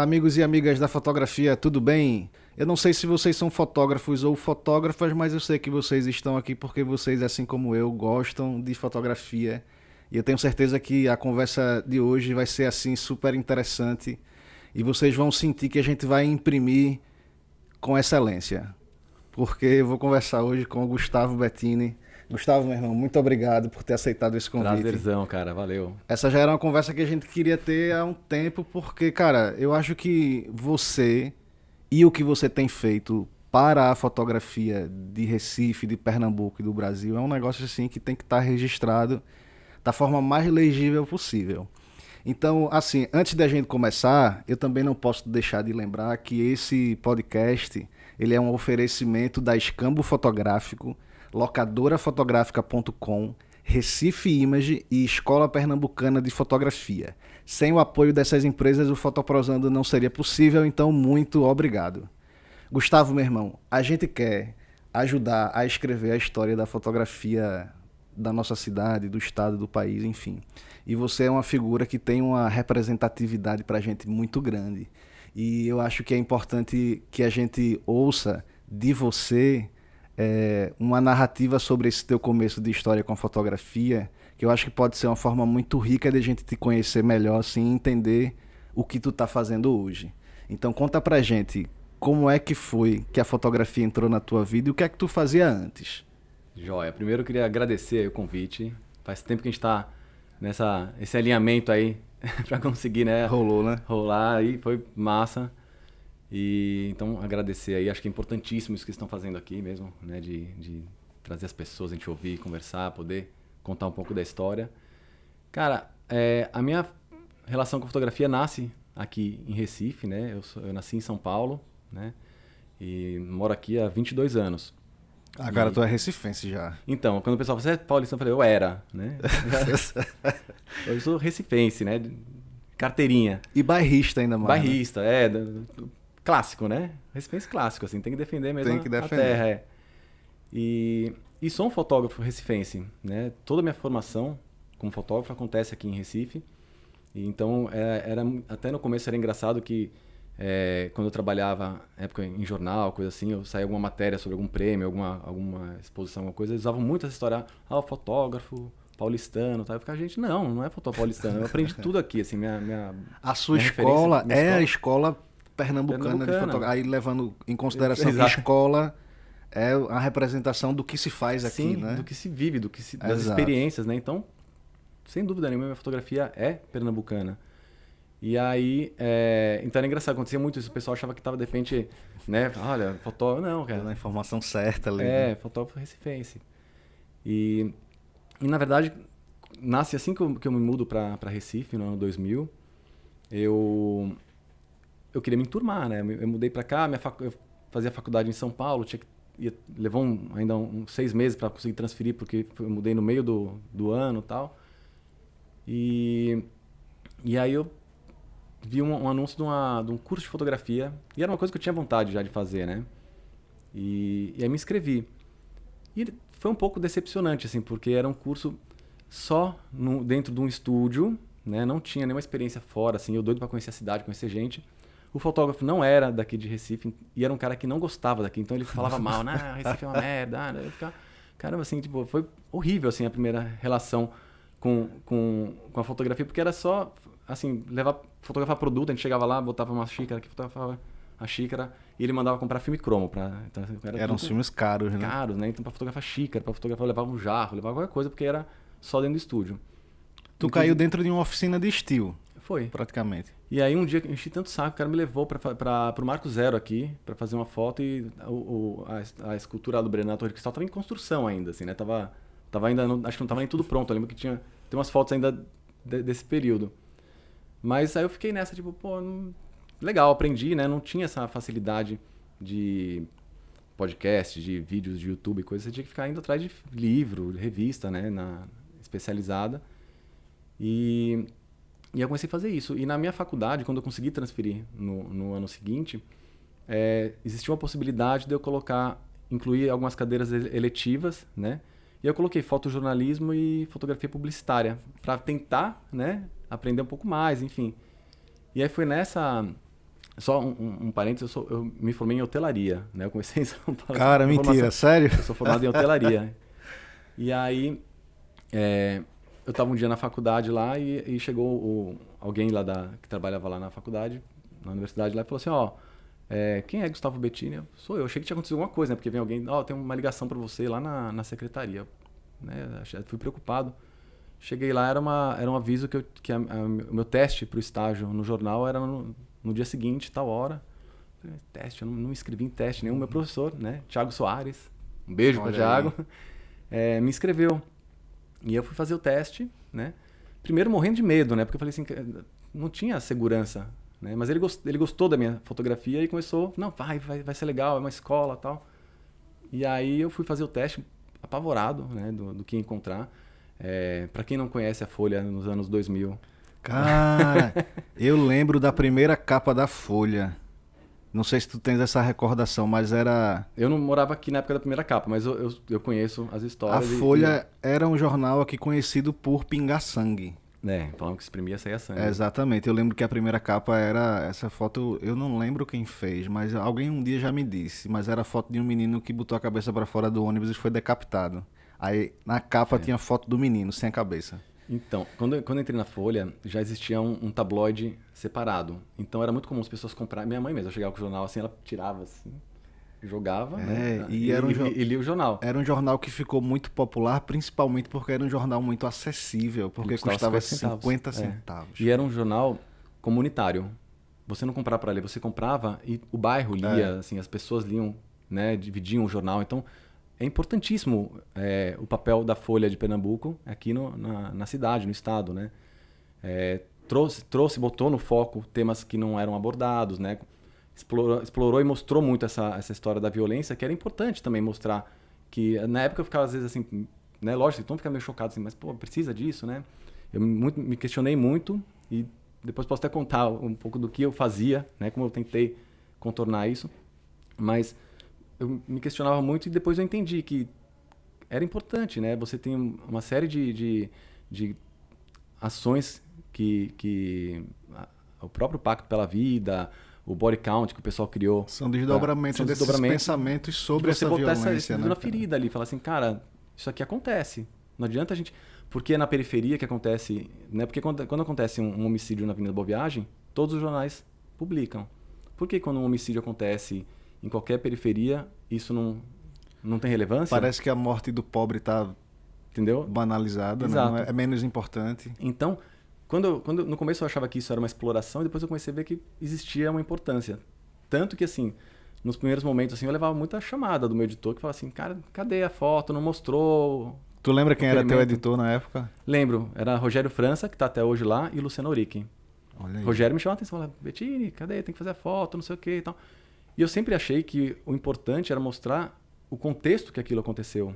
Amigos e amigas da fotografia, tudo bem? Eu não sei se vocês são fotógrafos ou fotógrafas, mas eu sei que vocês estão aqui porque vocês, assim como eu, gostam de fotografia. E eu tenho certeza que a conversa de hoje vai ser assim super interessante e vocês vão sentir que a gente vai imprimir com excelência. Porque eu vou conversar hoje com o Gustavo Bettini. Gustavo, meu irmão, muito obrigado por ter aceitado esse convite. Prazerzão, cara, valeu. Essa já era uma conversa que a gente queria ter há um tempo, porque, cara, eu acho que você e o que você tem feito para a fotografia de Recife, de Pernambuco e do Brasil é um negócio assim que tem que estar registrado da forma mais legível possível. Então, assim, antes da gente começar, eu também não posso deixar de lembrar que esse podcast, ele é um oferecimento da Escambo Fotográfico, locadorafotográfica.com, Recife Image e Escola Pernambucana de Fotografia. Sem o apoio dessas empresas, o Fotoprosando não seria possível, então muito obrigado. Gustavo, meu irmão, a gente quer ajudar a escrever a história da fotografia da nossa cidade, do estado, do país, enfim. E você é uma figura que tem uma representatividade pra gente muito grande. E eu acho que é importante que a gente ouça de você uma narrativa sobre esse teu começo de história com a fotografia, que eu acho que pode ser uma forma muito rica de a gente te conhecer melhor, assim, e entender o que tu tá fazendo hoje. Então conta pra gente como é que foi que a fotografia entrou na tua vida e o que é que tu fazia antes. Joia, primeiro eu queria agradecer aí o convite. Faz tempo que a gente tá esse alinhamento aí pra conseguir, né? Rolou, né? Rolar aí, foi massa. E então agradecer aí, acho que é importantíssimo isso que estão fazendo aqui mesmo, né? De trazer as pessoas, a gente ouvir, conversar, poder contar um pouco da história. Cara, a minha relação com a fotografia nasce aqui em Recife, né? Eu nasci em São Paulo, né? E moro aqui há 22 anos. Agora tu é recifense já. Então, quando o pessoal fala, você é paulista? Eu falei, eu era, né? Eu sou recifense, né? Carteirinha. E bairrista ainda mais. Né? Bairrista, clássico, né? Recifense clássico, assim, tem que defender mesmo tem que defender. a terra, E sou um fotógrafo recifense, né? Toda a minha formação como fotógrafo acontece aqui em Recife. E então, até no começo era engraçado que quando eu trabalhava época em jornal, coisa assim, eu saía alguma matéria sobre algum prêmio, alguma exposição, alguma coisa, eles usavam muito essa história, o fotógrafo paulistano, tá? Eu ficava, gente, não é fotógrafo paulistano, eu aprendi tudo aqui, assim, A sua minha escola minha é a escola pernambucana de fotografia, aí levando em consideração que a escola é a representação do que se faz aqui, sim, né? do que se vive, das experiências, né? Então, sem dúvida nenhuma, minha fotografia é pernambucana. E aí, então era engraçado, acontecia muito isso, o pessoal achava que tava de repente, né, olha, fotógrafo, não, cara. Dando a informação certa ali. Né? Fotógrafo recifense. E na verdade, nasce assim que eu me mudo para Recife, no ano 2000, eu queria me enturmar, né, eu mudei para cá, eu fazia faculdade em São Paulo, levou ainda uns 6 meses para conseguir transferir, porque eu mudei no meio do ano e tal, e aí eu vi um anúncio de um curso de fotografia, e era uma coisa que eu tinha vontade já de fazer, né? E aí me inscrevi. E foi um pouco decepcionante, assim, porque era um curso só dentro de um estúdio, né? Não tinha nenhuma experiência fora, assim, eu doido pra conhecer a cidade, conhecer gente. O fotógrafo não era daqui de Recife, e era um cara que não gostava daqui, então ele falava mal, Recife é uma merda, eu ficava... Caramba, assim, tipo, foi horrível, assim, a primeira relação com a fotografia, porque era só... assim, fotografar produto, a gente chegava lá, botava uma xícara aqui, fotografava a xícara e ele mandava comprar filme cromo. Então, eram filmes caros, né? Caros, né? Então, pra fotografar xícara, pra fotografar, eu levava um jarro, levava qualquer coisa, porque era só dentro do estúdio. Tu caiu dentro de uma oficina de estilo. Foi. Praticamente. E aí, um dia, eu enchi tanto saco, o cara me levou pro Marco Zero aqui, pra fazer uma foto e a escultura do Breno, a Torre Cristal, tava em construção ainda, assim, né? Tava ainda, acho que não tava nem tudo pronto, eu lembro que tem umas fotos ainda desse período. Mas aí eu fiquei nessa, tipo, legal, aprendi, né? Não tinha essa facilidade de podcast, de vídeos de YouTube e coisas. Você tinha que ficar indo atrás de livro, de revista, né? Especializada. E eu comecei a fazer isso. E na minha faculdade, quando eu consegui transferir no ano seguinte, existia uma possibilidade de eu incluir algumas cadeiras eletivas, né? E eu coloquei fotojornalismo e fotografia publicitária para tentar, né, aprender um pouco mais, enfim. E aí foi nessa Só um parênteses, eu me formei em hotelaria, né? Eu comecei em São Paulo. Cara, mentira, sério? Eu sou formado em hotelaria. E aí, eu estava um dia na faculdade lá e chegou alguém lá que trabalhava lá na faculdade, na universidade lá, e falou assim, ó, quem é Gustavo Bettini? Sou eu. Achei que tinha acontecido alguma coisa, né? Porque vem alguém, tem uma ligação para você lá na secretaria. Né? Fui preocupado. Cheguei lá, era um aviso que o meu teste para o estágio no jornal era no dia seguinte, tal hora. Falei, teste, eu não me inscrevi em teste nenhum. Meu professor, né, Thiago Soares, um beijo para Thiago, me inscreveu. E eu fui fazer o teste, né? Primeiro morrendo de medo, né? Porque eu falei assim, não tinha segurança, né? Mas ele gostou da minha fotografia e começou, não, vai ser legal, é uma escola, tal. E aí eu fui fazer o teste apavorado, né, do que ia encontrar. Para quem não conhece a Folha nos anos 2000. Cara, eu lembro da primeira capa da Folha. Não sei se tu tens essa recordação, mas era... Eu não morava aqui na época da primeira capa, mas eu conheço as histórias. A Folha era um jornal aqui conhecido por pingar sangue. Falando que exprimia, saía sangue. Exatamente. Eu lembro que a primeira capa era essa foto, eu não lembro quem fez, mas alguém um dia já me disse, mas era a foto de um menino que botou a cabeça para fora do ônibus e foi decapitado. Aí na capa tinha foto do menino sem a cabeça. Então, quando eu entrei na Folha, já existia um tabloide separado. Então era muito comum as pessoas comprarem. Minha mãe mesmo, eu chegava com o jornal assim, ela tirava assim, jogava, né? E lia o jornal. Era um jornal que ficou muito popular, principalmente porque era um jornal muito acessível, porque custava 50 centavos. E era um jornal comunitário. Você não comprava para ler, você comprava e o bairro lia, assim, as pessoas liam, né? Dividiam o jornal. Então, é importantíssimo o papel da Folha de Pernambuco aqui na cidade, no estado, né? Botou no foco temas que não eram abordados, né? Explorou e mostrou muito essa história da violência, que era importante também mostrar que, na época eu ficava às vezes assim, né? Lógico, então fica meio chocado assim, mas pô, precisa disso, né? Eu me questionei muito e depois posso até contar um pouco do que eu fazia, né? Como eu tentei contornar isso, mas eu me questionava muito e depois eu entendi que era importante, né? Você tem uma série de ações que o próprio Pacto pela Vida, o body count que o pessoal criou. São desdobramentos desses pensamentos sobre essa violência. Você botar essa na ferida ali, falar assim, cara, isso aqui acontece. Não adianta a gente... Porque é na periferia que acontece... Né? Porque quando acontece um homicídio na Avenida Boa Viagem, todos os jornais publicam. Por que quando um homicídio acontece em qualquer periferia, isso não tem relevância? Parece que a morte do pobre está banalizada, né? É menos importante. Então, quando no começo eu achava que isso era uma exploração, e depois eu comecei a ver que existia uma importância. Tanto que, assim, nos primeiros momentos, assim, eu levava muita chamada do meu editor, que falava assim, cara, cadê a foto? Não mostrou. Tu lembra quem era teu editor na época? Lembro. Era Rogério França, que está até hoje lá, e Luciano Auric. Olha aí. Rogério me chamou a atenção, falava, Bettini, cadê? Tem que fazer a foto, não sei o quê e tal. E eu sempre achei que o importante era mostrar o contexto que aquilo aconteceu.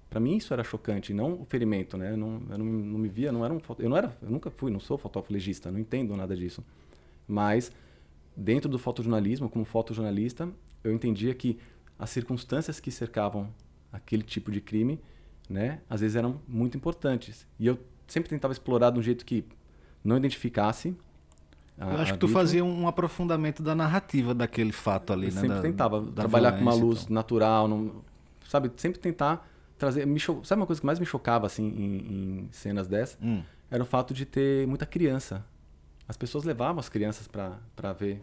Para mim isso era chocante, não o ferimento, né? Eu não me via, eu nunca fui, não sou fotógrafo legista, não entendo nada disso. Mas dentro do fotojornalismo, como fotojornalista, eu entendia que as circunstâncias que cercavam aquele tipo de crime, né, às vezes eram muito importantes. E eu sempre tentava explorar de um jeito que não identificasse. Eu acho que tu fazia um aprofundamento da narrativa daquele fato ali, né? Sempre tentava trabalhar com uma luz natural, sabe? Sempre tentar trazer... Sabe uma coisa que mais me chocava assim, em cenas dessas? Era o fato de ter muita criança. As pessoas levavam as crianças para ver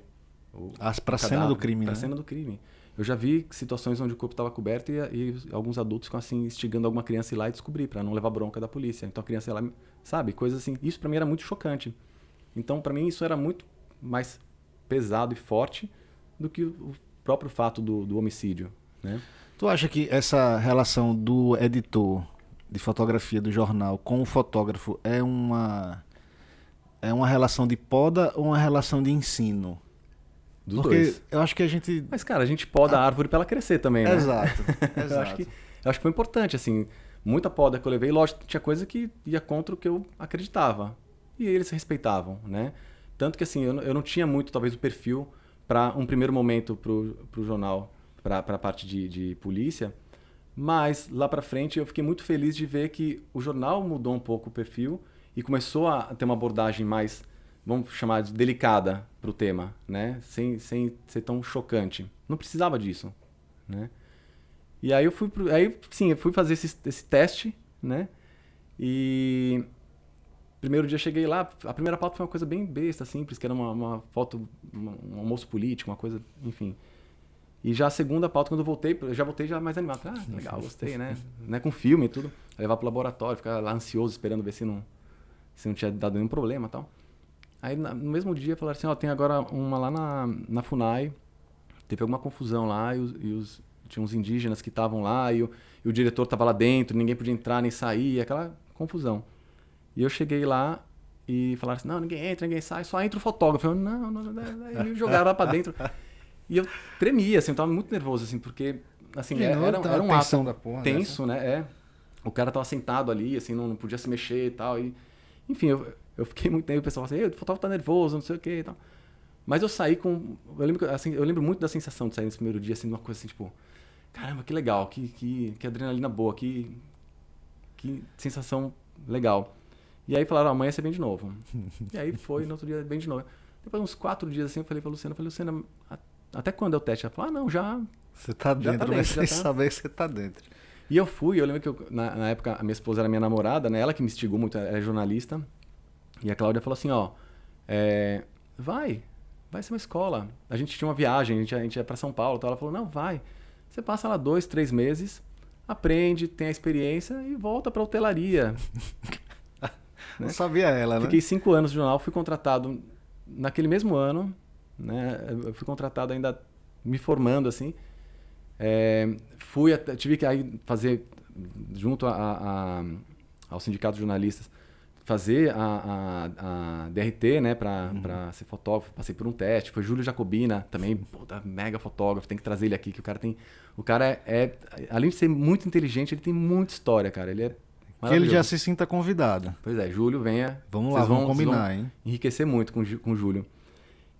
pra cena do crime, né? Pra cena do crime. Eu já vi situações onde o corpo estava coberto e alguns adultos ficam assim, instigando alguma criança a ir lá e descobrir, para não levar bronca da polícia. Então a criança ia lá, sabe? Coisas assim. Isso para mim era muito chocante. Então, para mim, isso era muito mais pesado e forte do que o próprio fato do homicídio, né? Tu acha que essa relação do editor de fotografia do jornal com o fotógrafo é uma relação de poda ou uma relação de ensino? Dos Porque dois. Eu acho que a gente... Mas, cara, a gente poda a árvore para ela crescer também, né? Exato. Eu acho que foi importante, assim. Muita poda que eu levei, lógico, tinha coisa que ia contra o que eu acreditava. E eles respeitavam, né? Tanto que, assim, eu não tinha muito, talvez, o perfil para um primeiro momento pro jornal, para a parte de polícia. Mas, lá para frente, eu fiquei muito feliz de ver que o jornal mudou um pouco o perfil e começou a ter uma abordagem mais vamos chamar de delicada pro tema, né? Sem ser tão chocante. Não precisava disso, né? E aí eu fui fazer esse teste, né? E primeiro dia cheguei lá, a primeira pauta foi uma coisa bem besta, simples, que era uma foto, um almoço político, uma coisa, enfim. E já a segunda pauta, quando eu já voltei já mais animado. Falei, legal, gostei, né? Com filme e tudo. Levar pro laboratório, ficar lá ansioso, esperando ver se não tinha dado nenhum problema e tal. Aí no mesmo dia falaram assim, tem agora uma lá na FUNAI, teve alguma confusão lá tinha uns indígenas que estavam lá e o diretor estava lá dentro, ninguém podia entrar nem sair, aquela confusão. E eu cheguei lá e falaram assim, não, ninguém entra, ninguém sai, só entra o fotógrafo. Eu, não, aí me jogaram lá pra dentro. E eu tremia, assim, eu tava muito nervoso, assim, porque, assim, era um ato da porra tenso, né? O cara tava sentado ali, assim, não podia se mexer e tal. E, enfim, eu fiquei muito tempo, o pessoal falou assim, o fotógrafo tá nervoso, não sei o que e tal. Mas eu saí com... Eu lembro muito da sensação de sair nesse primeiro dia, assim, de uma coisa assim, tipo, caramba, que legal, que adrenalina boa, que sensação legal. E aí falaram, amanhã você vem de novo. E aí foi, no outro dia vem de novo. Depois uns 4 dias assim, eu falei pra Luciana, até quando é o teste? Ela falou, não, já... Você tá dentro, mas sem tá. saber que você tá dentro. E eu lembro que na época a minha esposa era minha namorada, né? Ela que me instigou muito, ela é jornalista. E a Cláudia falou assim, vai ser uma escola. A gente tinha uma viagem, a gente ia pra São Paulo, então ela falou, não, vai. Você passa lá 2, 3 meses, aprende, tem a experiência e volta pra hotelaria. Não sabia ela, né? Fiquei 5 anos no jornal, fui contratado naquele mesmo ano, né? Eu fui contratado ainda me formando, assim. Tive que aí fazer, junto ao sindicato de jornalistas, fazer a DRT, né, para ser fotógrafo. Passei por um teste. Foi Júlio Jacobina, também, mega fotógrafo. Tem que trazer ele aqui, que o cara além de ser muito inteligente, ele tem muita história, cara. Ele é que ele já se sinta convidado. Pois é, Júlio, venha. Vamos lá, vamos combinar, hein? Enriquecer muito com o Júlio.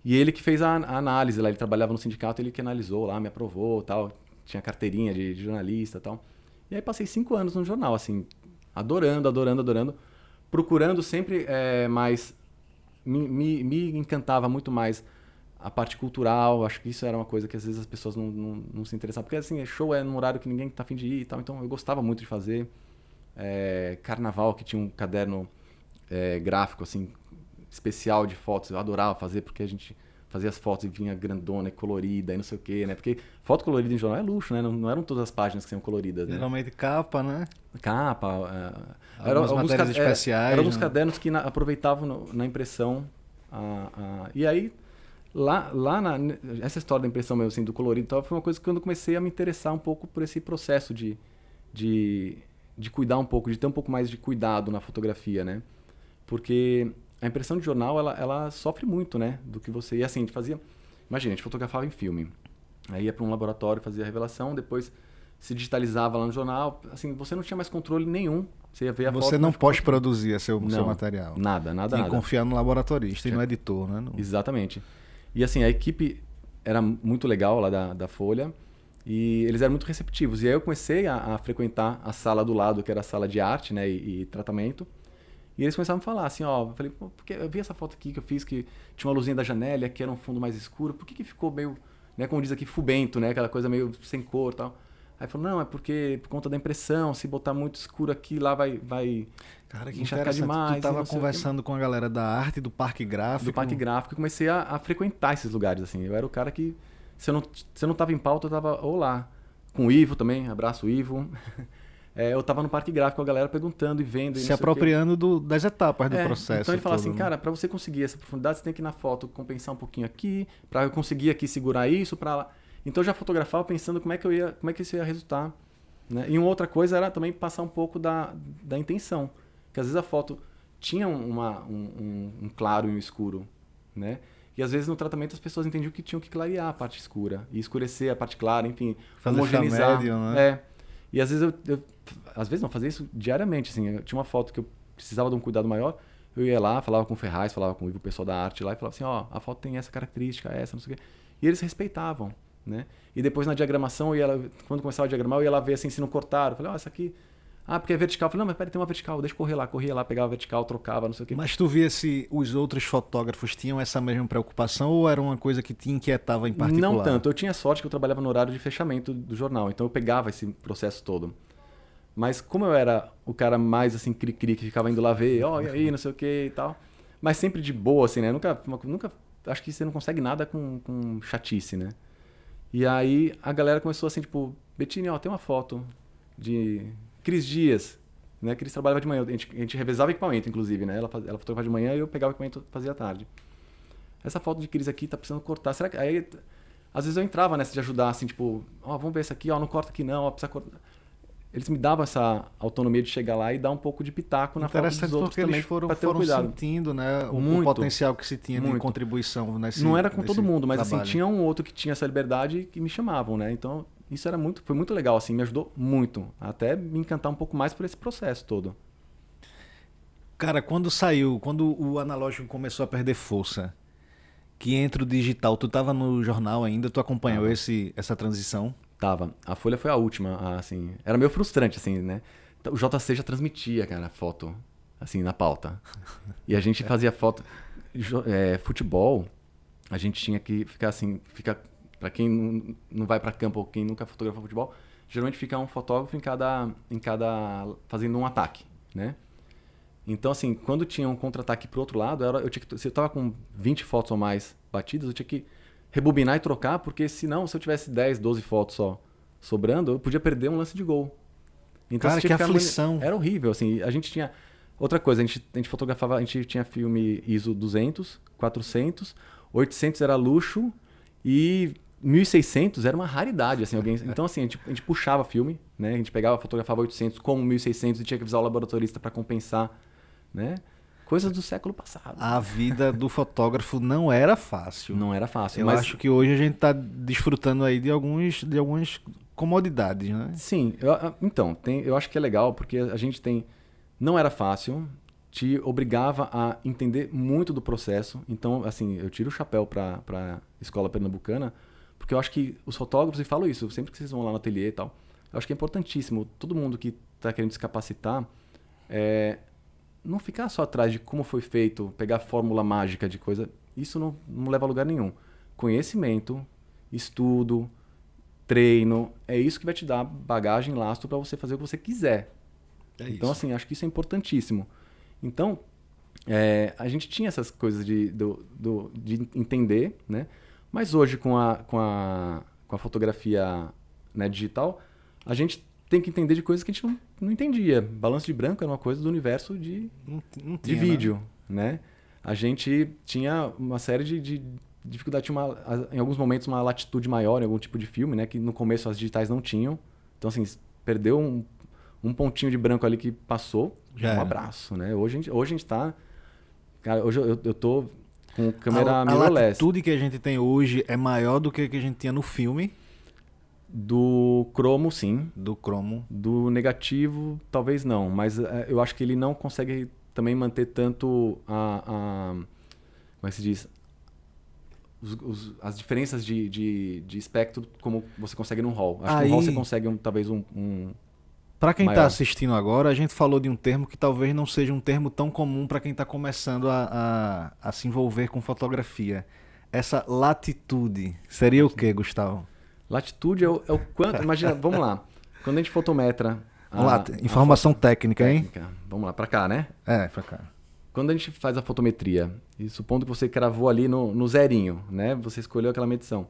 E ele que fez a análise lá, ele trabalhava no sindicato, ele que analisou lá, me aprovou, tal. Tinha carteirinha de jornalista, tal. E aí passei 5 anos no jornal, assim, adorando, procurando sempre mais... Me encantava muito mais a parte cultural. Acho que isso era uma coisa que às vezes as pessoas não se interessavam. Porque assim, show é num horário que ninguém tá afim de ir e tal. Então eu gostava muito de fazer. Carnaval, que tinha um caderno gráfico, assim, especial de fotos. Eu adorava fazer, porque a gente fazia as fotos e vinha grandona e colorida e não sei o quê, né? Porque foto colorida em jornal é luxo, né? Não eram todas as páginas que são coloridas, né? Geralmente capa, né? Capa. Algumas matérias especiais. Eram alguns cadernos que aproveitavam na impressão. E aí, essa história da impressão mesmo, assim, do colorido e tal, foi uma coisa que quando eu comecei a me interessar um pouco por esse processo de cuidar um pouco, de ter um pouco mais de cuidado na fotografia, né? Porque a impressão de jornal, ela sofre muito, né? Do que você... E assim, a gente fazia... Imagina, a gente fotografava em filme. Aí ia para um laboratório, fazia a revelação, depois se digitalizava lá no jornal. Assim, você não tinha mais controle nenhum. Você ia ver a foto... Você não pós-produzia seu material. Nada. Tem que confiar no laboratorista e no editor, né? Exatamente. E assim, a equipe era muito legal lá da Folha. E eles eram muito receptivos. E aí eu comecei a frequentar a sala do lado, que era a sala de arte, né, e tratamento. E eles começaram a falar assim, eu falei, porque eu vi essa foto aqui que eu fiz, que tinha uma luzinha da janela, que era um fundo mais escuro. Por que ficou meio, né, como diz aqui, fubento, né, aquela coisa meio sem cor e tal. Aí falou, não, é porque por conta da impressão, se botar muito escuro aqui, lá vai Cara, que encharcar demais. Tu tava conversando com a galera da arte, do Parque Gráfico. Do Parque Gráfico, e comecei a frequentar esses lugares, assim. Eu era o cara que... Se eu não tava em pauta, eu tava ou lá. Com o Ivo também, abraço o Ivo. Eu tava no Parque Gráfico, a galera perguntando e vendo. Se apropriando das etapas do processo. Então ele fala assim, né? cara, pra você conseguir essa profundidade, você tem que ir na foto compensar um pouquinho aqui, pra eu conseguir aqui segurar isso, pra lá. Então eu já fotografava pensando como é que isso ia resultar. Né? E uma outra coisa era também passar um pouco da intenção. Porque às vezes a foto tinha um claro e um escuro, né? E às vezes no tratamento as pessoas entendiam que tinham que clarear a parte escura e escurecer a parte clara, enfim, homogeneizar. Médio, né? E às vezes às vezes não, fazia isso diariamente, assim. Eu tinha uma foto que eu precisava de um cuidado maior, eu ia lá, falava com o Ferraz, falava com o Ivo, o pessoal da arte lá, e falava assim, a foto tem essa característica, essa, não sei o quê. E eles respeitavam, né? E depois na diagramação, quando começava a diagramar, eu ia lá ver assim, se não cortaram. Eu falei, essa aqui... Ah, porque é vertical. Eu falei, não, mas peraí, tem uma vertical, deixa eu correr lá. Corria lá, pegava a vertical, trocava, não sei o quê. Mas tu via se os outros fotógrafos tinham essa mesma preocupação ou era uma coisa que te inquietava em particular? Não tanto. Eu tinha sorte que eu trabalhava no horário de fechamento do jornal, então eu pegava esse processo todo. Mas como eu era o cara mais assim, cri-cri, que ficava indo lá ver, ó, e aí, não sei o que e tal. Mas sempre de boa, assim, né? Nunca, acho que você não consegue nada com chatice, né? E aí a galera começou assim, tipo, Bettini, ó, tem uma foto de Cris Dias, né? Cris trabalhava de manhã, a gente revezava equipamento, inclusive, né? Ela fotografava de manhã e eu pegava o equipamento e fazia à tarde. Essa foto de Cris aqui tá precisando cortar. Será que... Aí, às vezes eu entrava nessa de ajudar, assim, tipo, ó, vamos ver isso aqui, ó, não corta aqui não, ó, precisa cortar. Eles me davam essa autonomia de chegar lá e dar um pouco de pitaco na foto dos outros porque também, eles foram cuidado. sentindo, né, o Muito, potencial que se tinha de muito. contribuição nesse Não era com todo mundo, mas trabalho. assim, tinha um outro que tinha essa liberdade que me chamavam, né? Então, isso foi muito legal, assim, me ajudou muito. Até me encantar um pouco mais por esse processo todo. Cara, quando o analógico começou a perder força, que entra o digital, tu tava no jornal ainda, tu acompanhou essa transição? Tava. A Folha foi a última, assim. Era meio frustrante, assim, né? O JC já transmitia, cara, foto, assim, na pauta. E a gente fazia foto. Futebol, a gente tinha que ficar assim, para quem não vai para campo ou quem nunca fotografa futebol, geralmente fica um fotógrafo em cada fazendo um ataque, né? Então, assim, quando tinha um contra-ataque pro outro lado, se eu tava com 20 fotos ou mais batidas, eu tinha que rebobinar e trocar, porque senão, se eu tivesse 10, 12 fotos só sobrando, eu podia perder um lance de gol. Então, cara, que aflição. Era horrível, assim. A gente tinha... Outra coisa, a gente fotografava, a gente tinha filme ISO 200, 400, 800 era luxo e 1600 era uma raridade, assim. Então, assim, a gente puxava filme, né? A gente fotografava 800 como 1600 e tinha que avisar o laboratorista para compensar, né? Coisas do século passado. A vida do fotógrafo não era fácil. Não era fácil. Eu acho que hoje a gente está desfrutando aí de algumas comodidades, né? Sim. Eu acho que é legal porque a gente tem... Não era fácil, te obrigava a entender muito do processo. Então, assim, eu tiro o chapéu para a escola pernambucana, porque eu acho que os fotógrafos, e falo isso, sempre que vocês vão lá no ateliê e tal, eu acho que é importantíssimo, todo mundo que está querendo se capacitar, não ficar só atrás de como foi feito, pegar a fórmula mágica de coisa, isso não leva a lugar nenhum. Conhecimento, estudo, treino, é isso que vai te dar bagagem, lastro para você fazer o que você quiser. Então, assim, acho que isso é importantíssimo. Então, a gente tinha essas coisas de entender, né? Mas hoje, com a fotografia, né, digital, a gente tem que entender de coisas que a gente não entendia. Balanço de branco era uma coisa do universo de vídeo, né? A gente tinha uma série de dificuldade, tinha em alguns momentos uma latitude maior em algum tipo de filme, né? Que no começo as digitais não tinham. Então, assim, perdeu um pontinho de branco ali que passou, abraço, né? Hoje a gente tá... Cara, hoje eu tô com câmera mirrorless. A latitude que a gente tem hoje é maior do que a gente tinha no filme? Do cromo, sim. Do cromo. Do negativo, talvez não. Mas eu acho que ele não consegue também manter tanto como é que se diz? As diferenças de espectro como você consegue num RAW. Acho que no RAW você consegue talvez Para quem está assistindo agora, a gente falou de um termo que talvez não seja um termo tão comum para quem está começando a se envolver com fotografia. Essa latitude seria o que, Gustavo? Latitude é o quanto... Imagina, vamos lá. Quando a gente fotometra... Vamos lá, informação técnica, hein? Vamos lá, para cá, né? Para cá. Quando a gente faz a fotometria, e supondo que você cravou ali no zerinho, né? Você escolheu aquela medição.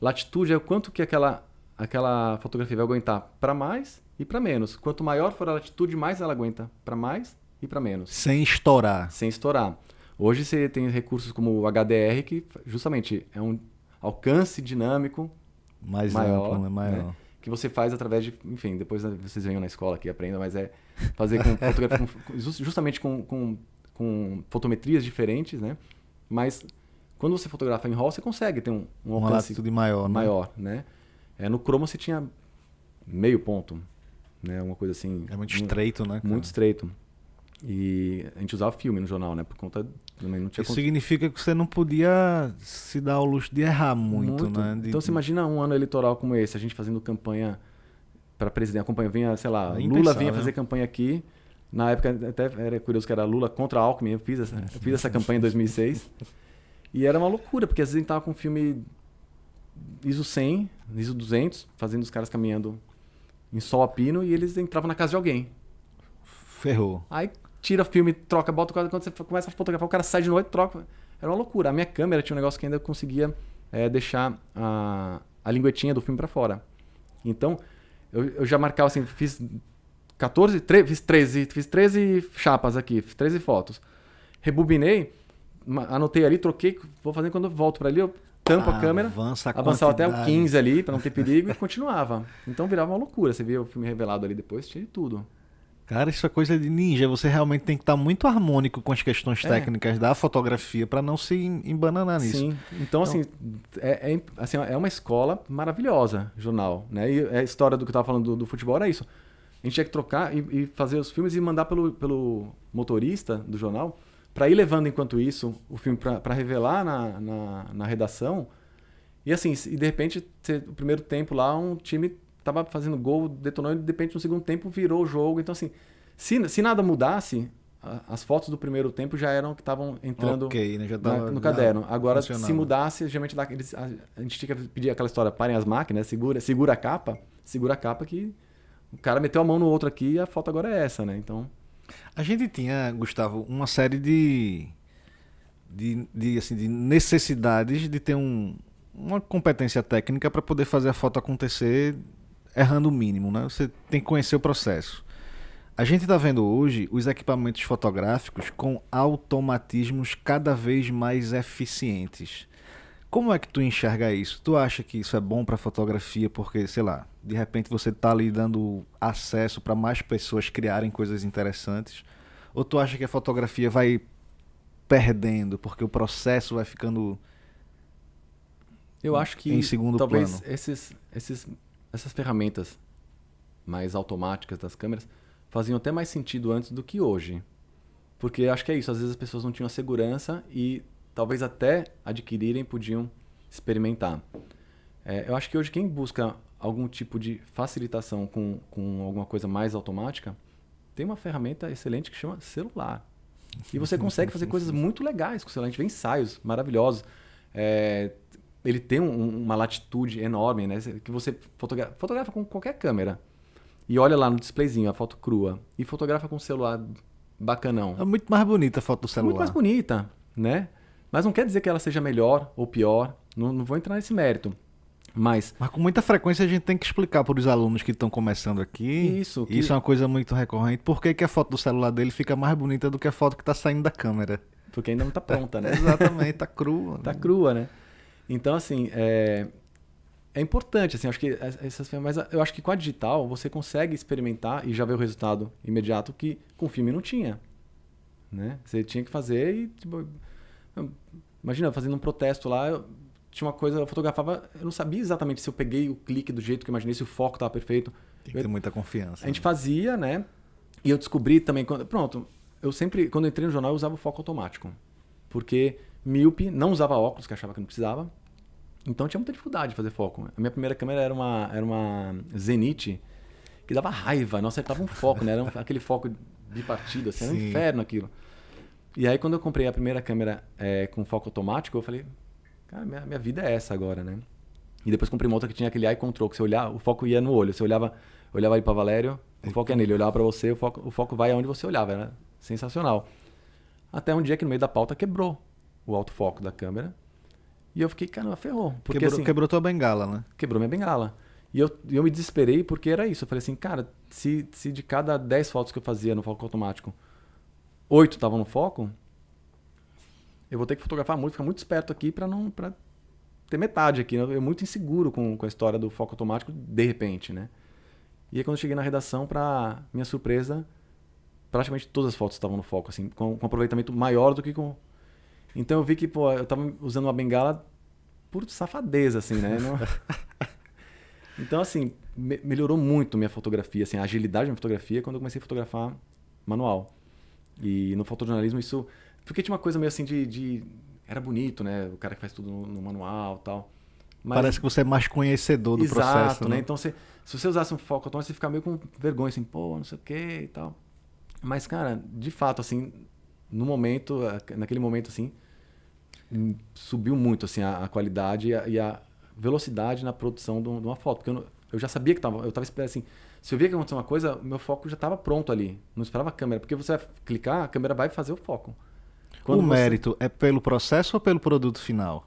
Latitude é o quanto que aquela fotografia vai aguentar para mais e para menos. Quanto maior for a latitude, mais ela aguenta para mais e para menos. Sem estourar. Sem estourar. Hoje você tem recursos como o HDR, que justamente é um alcance dinâmico maior, amplo, maior. Né? Que você faz através de... Enfim, depois vocês venham na escola aqui e aprendam, mas é fazer com fotografia, justamente com fotometrias diferentes, né? Mas quando você fotografa em RAW, você consegue ter um alcance... Uma latitude maior, né? No cromo você tinha meio ponto, né? Uma coisa assim... É muito estreito, né, cara? Muito estreito. E a gente usava filme no jornal, né? Por conta... Também não tinha Isso significa que você não podia se dar ao luxo de errar muito, né? Então você imagina um ano eleitoral como esse, a gente fazendo campanha para presidente. Vinha, sei lá, Nem Lula pensar, vinha né? fazer campanha aqui. Na época até era curioso que era Lula contra Alckmin. Eu fiz essa campanha em 2006. E era uma loucura, porque às vezes a gente tava com um filme ISO 100, ISO 200, fazendo os caras caminhando em sol a pino e eles entravam na casa de alguém. Ferrou. Aí tira o filme, troca, bota o quadro, quando você começa a fotografar, o cara sai de noite, troca. Era uma loucura. A minha câmera tinha um negócio que ainda conseguia deixar a linguetinha do filme para fora. Então, eu já marcava assim, fiz 13 chapas aqui, fiz 13 fotos. Rebobinei, anotei ali, troquei, vou fazendo quando eu volto para ali, eu tampo a câmera, avançava até o 15 ali, para não ter perigo, e continuava. Então virava uma loucura. Você via o filme revelado ali depois, tinha de tudo. Cara, isso é coisa de ninja. Você realmente tem que estar muito harmônico com as questões técnicas da fotografia para não se embananar nisso. Sim, então assim, assim, é uma escola maravilhosa, jornal, né? E a história do que eu estava falando do futebol era isso. A gente tinha que trocar e fazer os filmes e mandar pelo motorista do jornal para ir levando enquanto isso o filme para revelar na redação. E assim, e de repente, o primeiro tempo lá, um time tava fazendo gol, detonou e de repente no segundo tempo virou o jogo. Então assim, se nada mudasse, as fotos do primeiro tempo já eram que estavam entrando né? no caderno. Agora, se mudasse, geralmente a gente tinha que pedir aquela história, parem as máquinas, segura a capa que o cara meteu a mão no outro aqui e a foto agora é essa, né? Então... A gente tinha, Gustavo, uma série de necessidades de ter uma competência técnica para poder fazer a foto acontecer errando o mínimo, né? Você tem que conhecer o processo. A gente está vendo hoje os equipamentos fotográficos com automatismos cada vez mais eficientes. Como é que tu enxerga isso? Tu acha que isso é bom para fotografia porque, sei lá, de repente você tá ali dando acesso para mais pessoas criarem coisas interessantes? Ou tu acha que a fotografia vai perdendo porque o processo vai ficando eu acho que em segundo talvez plano? essas ferramentas mais automáticas das câmeras faziam até mais sentido antes do que hoje. Porque acho que é isso, às vezes as pessoas não tinham a segurança e talvez até adquirirem podiam experimentar. Eu acho que hoje quem busca algum tipo de facilitação com alguma coisa mais automática, tem uma ferramenta excelente que chama celular. E você consegue fazer coisas muito legais com o celular. A gente vê ensaios maravilhosos. Ele tem uma latitude enorme, né? Que você fotografa com qualquer câmera. E olha lá no displayzinho a foto crua. E fotografa com o celular bacanão. É muito mais bonita a foto do celular. Muito mais bonita, né? Mas não quer dizer que ela seja melhor ou pior. Não vou entrar nesse mérito. Mas com muita frequência a gente tem que explicar para os alunos que estão começando aqui. Isso é uma coisa muito recorrente. Por que a foto do celular dele fica mais bonita do que a foto que está saindo da câmera? Porque ainda não está pronta, né? Exatamente, está crua. Está crua, né? Então, assim, é importante, assim, acho que mas eu acho que com a digital você consegue experimentar e já ver o resultado imediato que com o filme não tinha, né? Você tinha que fazer e, tipo, imagina, fazendo um protesto lá, tinha uma coisa, eu fotografava, eu não sabia exatamente se eu peguei o clique do jeito que eu imaginei, se o foco estava perfeito. Tem que ter muita confiança. A gente fazia, né? E eu descobri também, quando eu entrei no jornal, eu usava o foco automático. Porque míope, não usava óculos, que achava que não precisava. Então tinha muita dificuldade de fazer foco. A minha primeira câmera era uma Zenith, que dava raiva, não acertava um foco, né? Era aquele foco bipartido, assim, era um inferno aquilo. E aí quando eu comprei a primeira câmera com foco automático, eu falei, cara, minha vida é essa agora, né? E depois comprei uma outra que tinha aquele eye control, que você olhar, o foco ia no olho. Você olhava aí pra Valério, o foco ia nele. Eu olhava pra você, o foco vai aonde você olhava. Era sensacional. Até um dia que no meio da pauta quebrou o autofoco da câmera. E eu fiquei, caramba, ferrou. Porque, quebrou tua bengala, né? Quebrou minha bengala. E eu me desesperei porque era isso. Eu falei assim, cara, se de cada 10 fotos que eu fazia no foco automático, 8 estavam no foco, eu vou ter que fotografar muito, ficar muito esperto aqui pra ter metade aqui. Eu muito inseguro com a história do foco automático, de repente, né? E aí quando eu cheguei na redação, pra minha surpresa, praticamente todas as fotos estavam no foco, assim, com aproveitamento maior do que com... Então eu vi que, pô, eu tava usando uma bengala por safadeza, assim, né? Então, assim, melhorou muito minha fotografia, assim, a agilidade da minha fotografia quando eu comecei a fotografar manual. E no fotojornalismo isso... Porque tinha uma coisa meio assim era bonito, né? O cara que faz tudo no manual e tal. Mas, Parece que você é mais conhecedor do exato, processo, né? né? Então, se você usasse um foco automático, você fica meio com vergonha, assim, pô, não sei o que e tal. Mas, cara, de fato, assim, no momento, naquele momento, assim, subiu muito, assim, a qualidade e a velocidade na produção de uma foto. Porque eu já sabia que eu tava esperando, assim, se eu via que acontecia uma coisa, meu foco já estava pronto ali. Não esperava a câmera, porque você vai clicar, a câmera vai fazer o foco. O Quando você... mérito é pelo processo ou pelo produto final?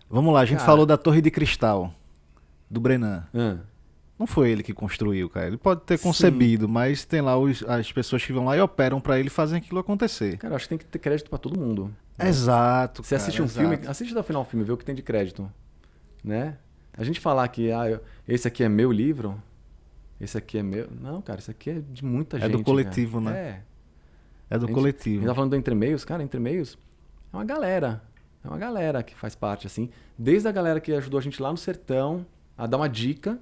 Vamos lá, a gente falou Cara, da Torre de Cristal, do Brenan. ah, Não foi ele que construiu, cara. Ele pode ter sim. concebido, mas tem lá as pessoas que vão lá e operam pra ele e fazem aquilo acontecer. Cara, eu acho que tem que ter crédito para todo mundo, né? Exato, Você assiste cara, um filme, exato. assiste até o final do filme, vê o que tem de crédito, né? A gente falar que esse aqui é meu livro, esse aqui é meu... Não, cara, isso aqui é de muita É do gente, cara. coletivo, né? É. É do A gente coletivo. tá falando do Entre Meios, cara, Entre Meios é uma galera. É uma galera que faz parte, assim. Desde a galera que ajudou a gente lá no sertão a dar uma dica.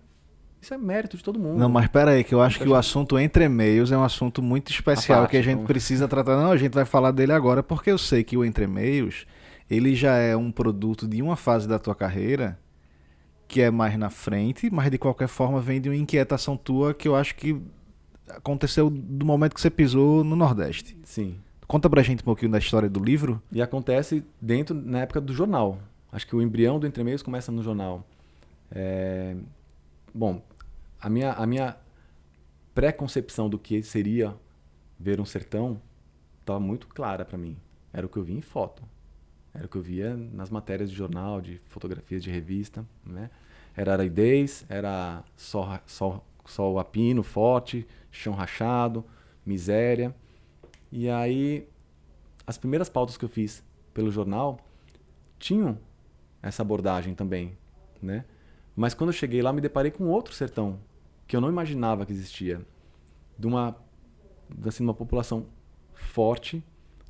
Isso é mérito de todo Não, mundo. mas pera aí, que eu acho Muita que o gente. assunto entre e-mails é um assunto muito A especial que parte, a gente então. precisa tratar. Não, a gente vai falar dele agora, porque eu sei que o entre e-mails, ele já é um produto de uma fase da tua carreira que é mais na frente, mas de qualquer forma vem de uma inquietação tua que eu acho que aconteceu do momento que você pisou no Nordeste. Sim. Conta pra gente um pouquinho da história do livro. E acontece na época do jornal. Acho que o embrião do Entre Meios começa no jornal. É, Bom, a minha pré-concepção do que seria ver um sertão estava muito clara para mim. Era o que eu via em foto. Era o que eu via nas matérias de jornal, de fotografias de revista, né? Era aridez, era sol a pino forte, chão rachado, miséria. E aí, as primeiras pautas que eu fiz pelo jornal tinham essa abordagem também, né? Mas quando eu cheguei lá, me deparei com outro sertão que eu não imaginava que existia, de uma população forte,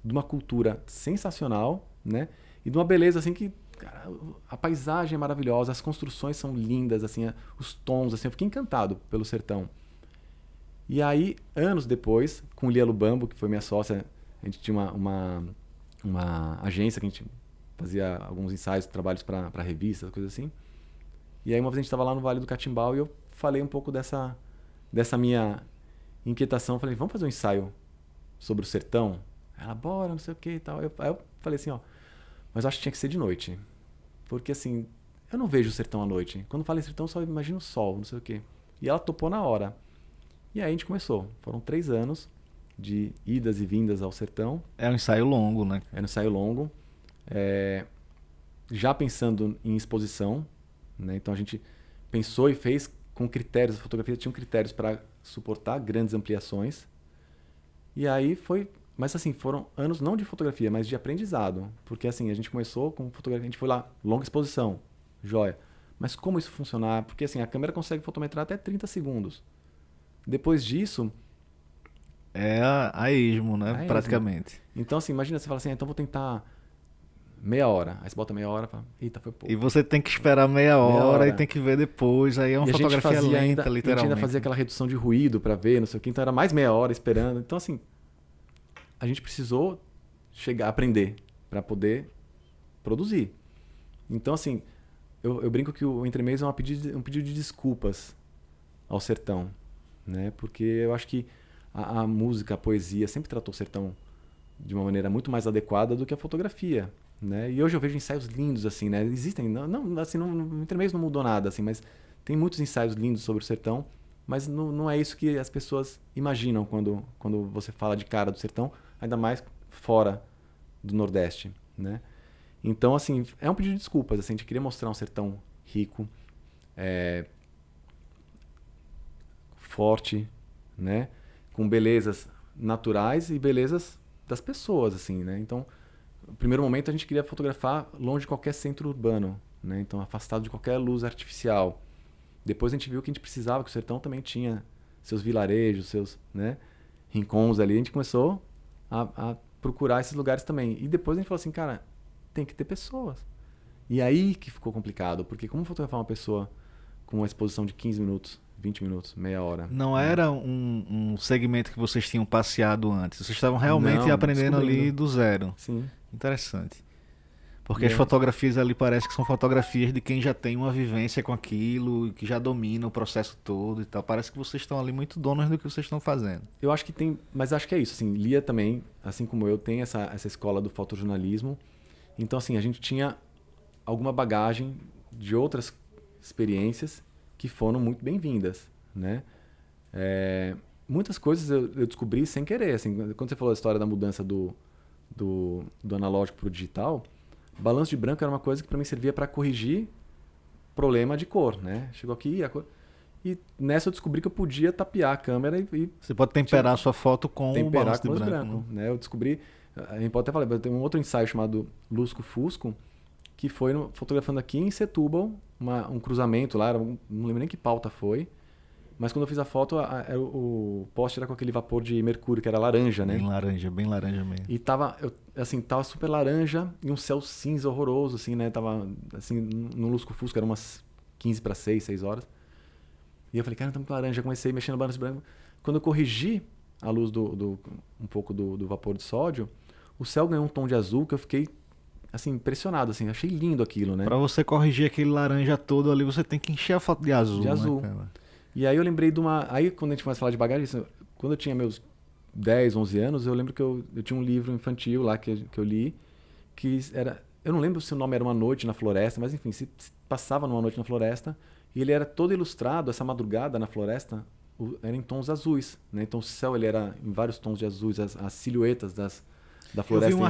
de uma cultura sensacional, né? E de uma beleza assim que, cara, a paisagem é maravilhosa, as construções são lindas, assim, os tons, assim, eu fiquei encantado pelo sertão. E aí, anos depois, com Lia Lubambo, que foi minha sócia, a gente tinha uma agência que a gente fazia alguns ensaios, trabalhos para revistas, coisas assim. E aí uma vez a gente estava lá no Vale do Catimbau e eu falei um pouco dessa minha inquietação. Falei, vamos fazer um ensaio sobre o sertão? Ela, bora, não sei o que e tal. Aí eu falei assim, ó, mas eu acho que tinha que ser de noite. Porque assim, eu não vejo o sertão à noite. Quando falo em sertão, eu só imagino o sol, não sei o quê. E ela topou na hora. E aí a gente começou. Foram 3 anos de idas e vindas ao sertão. É um ensaio longo, né? Era um ensaio longo. Já pensando em exposição, né? Então a gente pensou e fez com critérios, a fotografia tinha critérios para suportar grandes ampliações. E aí foi, mas assim, foram anos não de fotografia, mas de aprendizado, porque assim, a gente começou com fotografia, a gente foi lá, longa exposição, joia. Mas como isso funcionar? Porque assim, a câmera consegue fotometrar até 30 segundos. Depois disso, É a esmo, né? a esmo. Praticamente. Então assim, imagina você fala assim, então vou tentar meia hora. Aí você bota meia hora e fala, eita, foi pouco. E você tem que esperar meia hora e tem que ver depois. Aí é uma E a gente fotografia fazia lenta, ainda, a gente literalmente. ainda fazia aquela redução de ruído para ver, não sei o que, então era mais meia hora esperando. Então, assim, a gente precisou chegar a aprender para poder produzir. Então, assim, eu brinco que o Entre Meios é um pedido de desculpas ao sertão, né? Porque eu acho que a música, a poesia sempre tratou o sertão de uma maneira muito mais adequada do que a fotografia, né? E hoje eu vejo ensaios lindos assim, né? Existem, não assim, no Entre Meios não mudou nada assim, mas tem muitos ensaios lindos sobre o sertão, mas não é isso que as pessoas imaginam quando você fala de cara do sertão, ainda mais fora do Nordeste, né? Então, assim, é um pedido de desculpas, assim, a gente queria mostrar um sertão rico, forte, né? Com belezas naturais e belezas das pessoas, assim, né? Então, no primeiro momento a gente queria fotografar longe de qualquer centro urbano, né? Então afastado de qualquer luz artificial. Depois a gente viu que a gente precisava, que o sertão também tinha seus vilarejos, seus, né, rincões ali. A gente começou a procurar esses lugares também. E depois a gente falou assim, cara, tem que ter pessoas. E aí que ficou complicado, porque como fotografar uma pessoa com uma exposição de 15 minutos, 20 minutos, meia hora? Não era um segmento que vocês tinham passeado antes. Vocês estavam realmente Não, aprendendo ali descobrindo. do zero. Sim. Interessante. Porque as fotografias ali parece que são fotografias de quem já tem uma vivência com aquilo, que já domina o processo todo e tal. Parece que vocês estão ali muito donos do que vocês estão fazendo. Eu acho que tem, mas acho que é isso, assim, Lia também, assim como eu, tem essa escola do fotojornalismo. Então, assim, a gente tinha alguma bagagem de outras experiências que foram muito bem-vindas, né? Muitas coisas eu descobri sem querer, assim, quando você falou a história da mudança do analógico para o digital, balanço de branco era uma coisa que para mim servia para corrigir problema de cor, né? Chegou aqui e nessa eu descobri que eu podia tapear a câmera e você pode temperar a sua foto com o balanço de branco. Branco, né? Eu descobri, a gente pode até falar, tem um outro ensaio chamado Lusco Fusco, que foi fotografando aqui em Setúbal, um cruzamento lá, não lembro nem que pauta foi, mas quando eu fiz a foto, o poste era com aquele vapor de mercúrio, que era laranja, né? Bem laranja mesmo. E tava super laranja e um céu cinza horroroso, assim, né? Tava, assim, no Lusco Fusco, era umas 15 para 6 horas. E eu falei, cara, tá muito laranja. Eu comecei mexendo no balanço branco. Quando eu corrigi a luz um pouco do vapor de sódio, o céu ganhou um tom de azul que eu fiquei, assim, impressionado, assim. Achei lindo aquilo, né? Pra você corrigir aquele laranja todo ali, você tem que encher a foto de azul, de azul. Né, cara? E aí eu lembrei de uma... Aí quando a gente começa a falar de bagagem, quando eu tinha meus 10, 11 anos, eu lembro que eu tinha um livro infantil lá que eu li, que era... Eu não lembro se o nome era Uma Noite na Floresta, mas enfim, se passava numa noite na floresta, e ele era todo ilustrado, essa madrugada na floresta, era em tons azuis, né? Então o céu ele era em vários tons de azuis, as silhuetas da floresta. Eu vi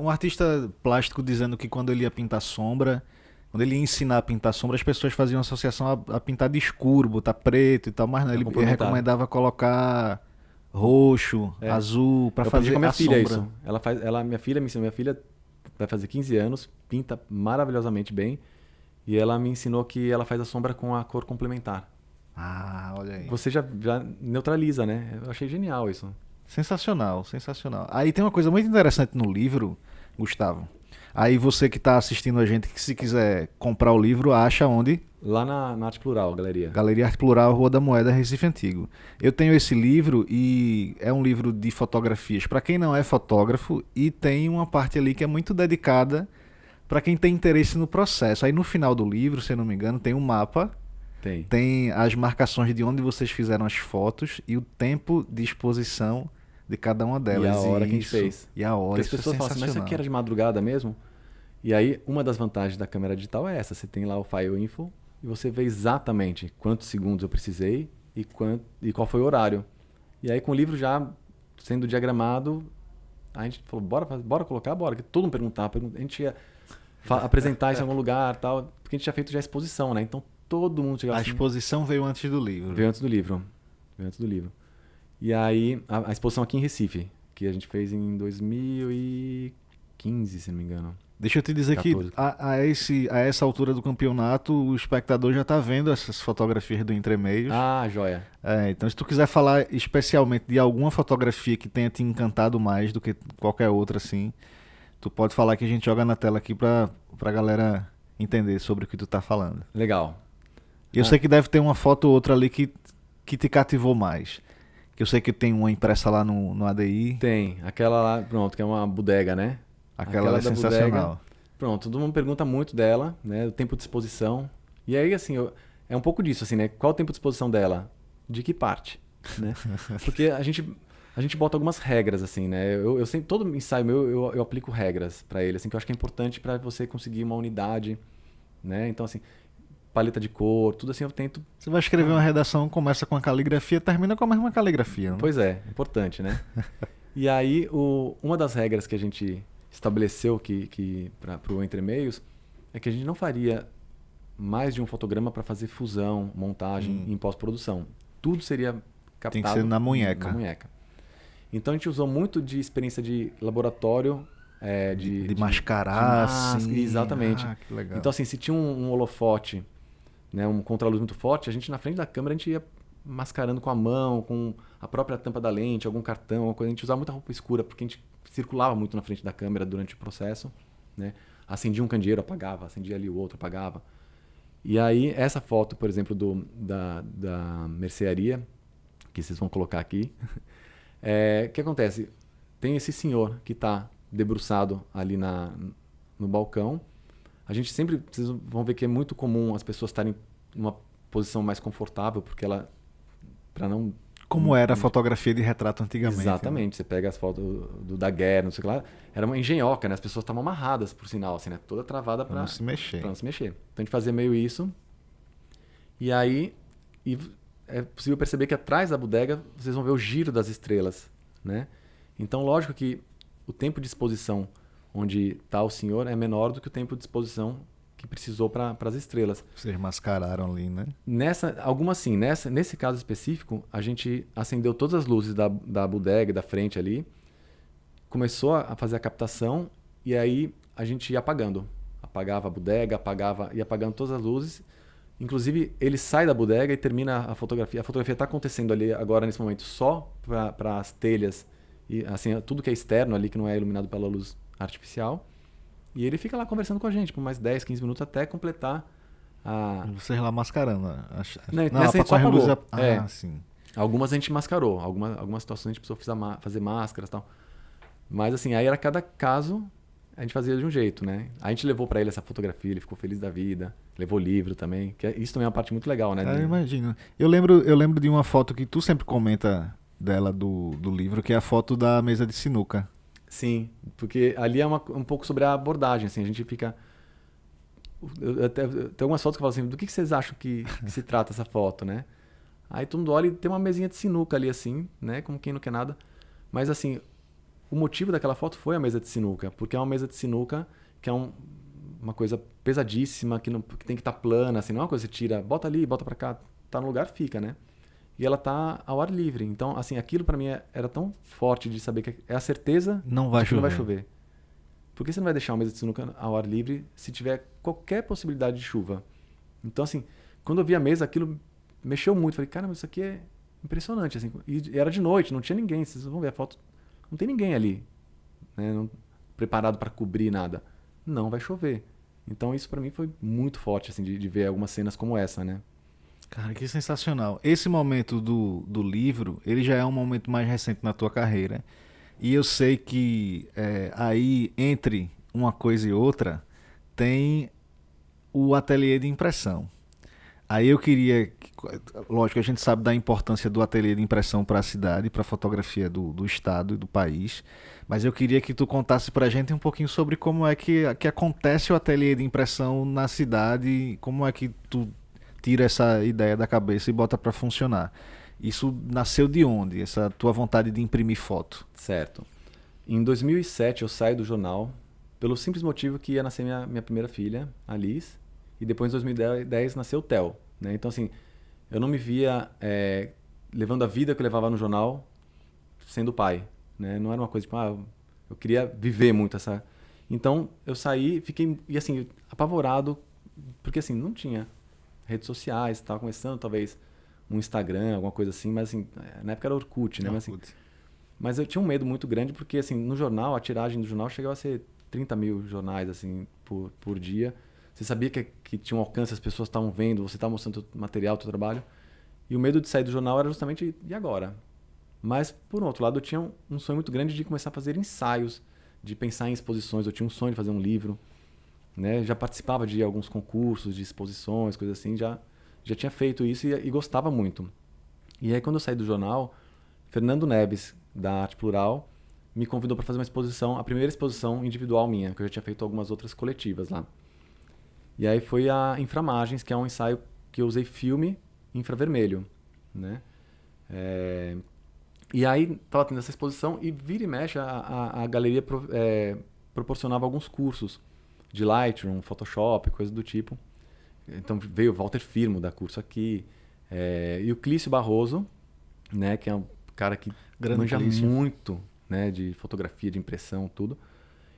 um artista plástico dizendo que quando ele ia pintar sombra, quando ele ia ensinar a pintar sombra, as pessoas faziam associação a pintar de escuro, botar preto e tal, mas não, ele recomendava colocar roxo, azul, para fazer com a minha filha sombra. Isso. Minha filha me ensinou, minha filha vai fazer 15 anos, pinta maravilhosamente bem, e ela me ensinou que ela faz a sombra com a cor complementar. Ah, olha aí. Você já neutraliza, né? Eu achei genial isso. Sensacional, sensacional. Aí tem uma coisa muito interessante no livro, Gustavo. Aí você que está assistindo a gente, que se quiser comprar o livro, acha onde? Lá na Arte Plural, Galeria. Galeria Arte Plural, Rua da Moeda, Recife Antigo. Eu tenho esse livro e é um livro de fotografias para quem não é fotógrafo e tem uma parte ali que é muito dedicada para quem tem interesse no processo. Aí no final do livro, se eu não me engano, tem um mapa, tem as marcações de onde vocês fizeram as fotos e o tempo de exposição de cada uma delas. E a hora que a gente fez. E a hora. Porque as pessoas falam assim, mas isso aqui era de madrugada mesmo? E aí, uma das vantagens da câmera digital é essa. Você tem lá o File Info e você vê exatamente quantos segundos eu precisei e qual foi o horário. E aí, com o livro já sendo diagramado, a gente falou, bora colocar, bora. Que todo mundo perguntava. A gente ia apresentar isso em algum lugar, tal, porque a gente tinha feito já a exposição, né? Então, todo mundo chegava assim. A exposição veio antes do livro. Veio antes do livro. E aí, a exposição aqui em Recife, que a gente fez em 2015, se não me engano. Deixa eu te dizer 14. Que a essa altura do campeonato, o espectador já está vendo essas fotografias do Entremeios. Ah, joia. Então, se tu quiser falar especialmente de alguma fotografia que tenha te encantado mais do que qualquer outra, assim, tu pode falar que a gente joga na tela aqui pra galera entender sobre o que tu tá falando. Legal. E eu sei que deve ter uma foto ou outra ali que te cativou mais. Que eu sei que tem uma impressa lá no ADI. Tem. Aquela lá, pronto, que é uma bodega, né? Aquela é sensacional. Bodega. Pronto, todo mundo pergunta muito dela, né? O tempo de exposição. E aí, assim, é um pouco disso, assim, né? Qual o tempo de exposição dela? De que parte? Né? Porque a gente bota algumas regras, assim, né? Eu sempre, todo ensaio meu, eu aplico regras para ele, assim, que eu acho que é importante para você conseguir uma unidade, né? Então, assim, paleta de cor, tudo assim eu tento... Você vai escrever uma redação, começa com a caligrafia, termina com a mesma caligrafia. Não? Pois é, importante, né? E aí, uma das regras que a gente estabeleceu para o Entremeios é que a gente não faria mais de um fotograma para fazer fusão, montagem em pós-produção. Tudo seria captado... Tem que ser na munheca. Então a gente usou muito de experiência de laboratório, de mascarar, assim. Exatamente. Que legal. Então assim, se tinha um holofote, né, um contraluz muito forte, a gente na frente da câmera a gente ia mascarando com a mão, com a própria tampa da lente, algum cartão, alguma coisa. A gente usava muita roupa escura porque a gente circulava muito na frente da câmera durante o processo, né? Acendia um candeeiro, apagava, acendia ali o outro, apagava. E aí essa foto, por exemplo, da mercearia, que vocês vão colocar aqui, o que acontece? Tem esse senhor que está debruçado ali no balcão. A gente sempre, vocês vão ver que é muito comum as pessoas estarem numa posição mais confortável, porque ela, para não... Como era a fotografia de retrato antigamente. Exatamente, né? você pega as fotos da guerra, não sei o que lá, era uma engenhoca, né? As pessoas estavam amarradas, por sinal, assim, né? Toda travada Pra não se mexer. Pra não se mexer. Então a gente fazia meio isso. E aí é possível perceber que atrás da bodega vocês vão ver o giro das estrelas, né? Então, lógico que o tempo de exposição onde está o senhor é menor do que o tempo de exposição que precisou para as estrelas. Vocês mascararam ali, né? Nesse caso específico, a gente acendeu todas as luzes da bodega, da frente ali, começou a fazer a captação e aí a gente ia apagando. Apagava a bodega, ia apagando todas as luzes. Inclusive, ele sai da bodega e termina a fotografia. A fotografia está acontecendo ali agora, nesse momento, só para as telhas e assim, tudo que é externo ali, que não é iluminado pela luz artificial. E ele fica lá conversando com a gente por mais 10, 15 minutos até completar a... Vocês lá mascarando. Não, nessa a gente só apagou. Sim. Algumas a gente mascarou. Algumas situações a gente precisou fazer máscaras e tal. Mas assim, aí era cada caso, a gente fazia de um jeito, né? A gente levou para ele essa fotografia, ele ficou feliz da vida. Levou livro também. Isso também é uma parte muito legal, né? Eu imagino. Eu lembro de uma foto que tu sempre comenta dela do livro, que é a foto da mesa de sinuca. Sim, porque ali é um pouco sobre a abordagem, assim, a gente fica... Tem algumas fotos que eu falo assim, do que vocês acham que se trata essa foto, né? Aí todo mundo olha e tem uma mesinha de sinuca ali, assim, né? Como quem não quer nada. Mas, assim, o motivo daquela foto foi a mesa de sinuca, porque é uma mesa de sinuca que é uma coisa pesadíssima, que tem que estar plana, assim, não é uma coisa que você tira, bota ali, bota pra cá, tá no lugar, fica, né? E ela tá ao ar livre. Então, assim, aquilo pra mim era tão forte de saber que é a certeza de que não vai chover. Por que você não vai deixar uma mesa de sinuca ao ar livre se tiver qualquer possibilidade de chuva? Então, assim, quando eu vi a mesa, aquilo mexeu muito. Falei, caramba, isso aqui é impressionante. Assim. E era de noite, não tinha ninguém. Vocês vão ver a foto, não tem ninguém ali, né? Preparado para cobrir nada. Não vai chover. Então, isso pra mim foi muito forte, assim, de ver algumas cenas como essa, né? Cara, que sensacional. Esse momento do livro, ele já é um momento mais recente na tua carreira. E eu sei que aí, entre uma coisa e outra, tem o ateliê de impressão. Aí eu queria... Lógico, a gente sabe da importância do ateliê de impressão para a cidade, para a fotografia do estado e do país. Mas eu queria que tu contasse para a gente um pouquinho sobre como é que acontece o ateliê de impressão na cidade, como é que tu tira essa ideia da cabeça e bota para funcionar. Isso nasceu de onde? Essa tua vontade de imprimir foto? Certo. Em 2007 eu saí do jornal pelo simples motivo que ia nascer minha primeira filha, a Liz, e depois em 2010 nasceu o Theo. Né? Então, assim, eu não me via levando a vida que eu levava no jornal sendo pai. Né? Não era uma coisa tipo, eu queria viver muito essa... Então, eu saí, fiquei, e assim, apavorado, porque assim, não tinha redes sociais, estava começando talvez um Instagram, alguma coisa assim, mas assim, na época era Orkut, né? Mas eu tinha um medo muito grande porque assim, no jornal, a tiragem do jornal chegava a ser 30 mil jornais assim, por dia. Você sabia que tinha um alcance, as pessoas estavam vendo, você estava mostrando o material, o seu trabalho. E o medo de sair do jornal era justamente, e agora? Mas, por outro lado, eu tinha um sonho muito grande de começar a fazer ensaios, de pensar em exposições. Eu tinha um sonho de fazer um livro. Né? Já participava de alguns concursos, de exposições, coisas assim, já tinha feito isso e gostava muito. E aí, quando eu saí do jornal, Fernando Neves, da Arte Plural, me convidou para fazer uma exposição, a primeira exposição individual minha, que eu já tinha feito algumas outras coletivas lá. E aí foi a Inframagens, que é um ensaio que eu usei filme infravermelho. Né? E aí, estava tendo essa exposição e vira e mexe, a galeria proporcionava alguns cursos de Lightroom, Photoshop, coisa do tipo. Então veio o Walter Firmo dar curso aqui. E o Clício Barroso, né, que é um cara que manja muito, né, de fotografia, de impressão, tudo.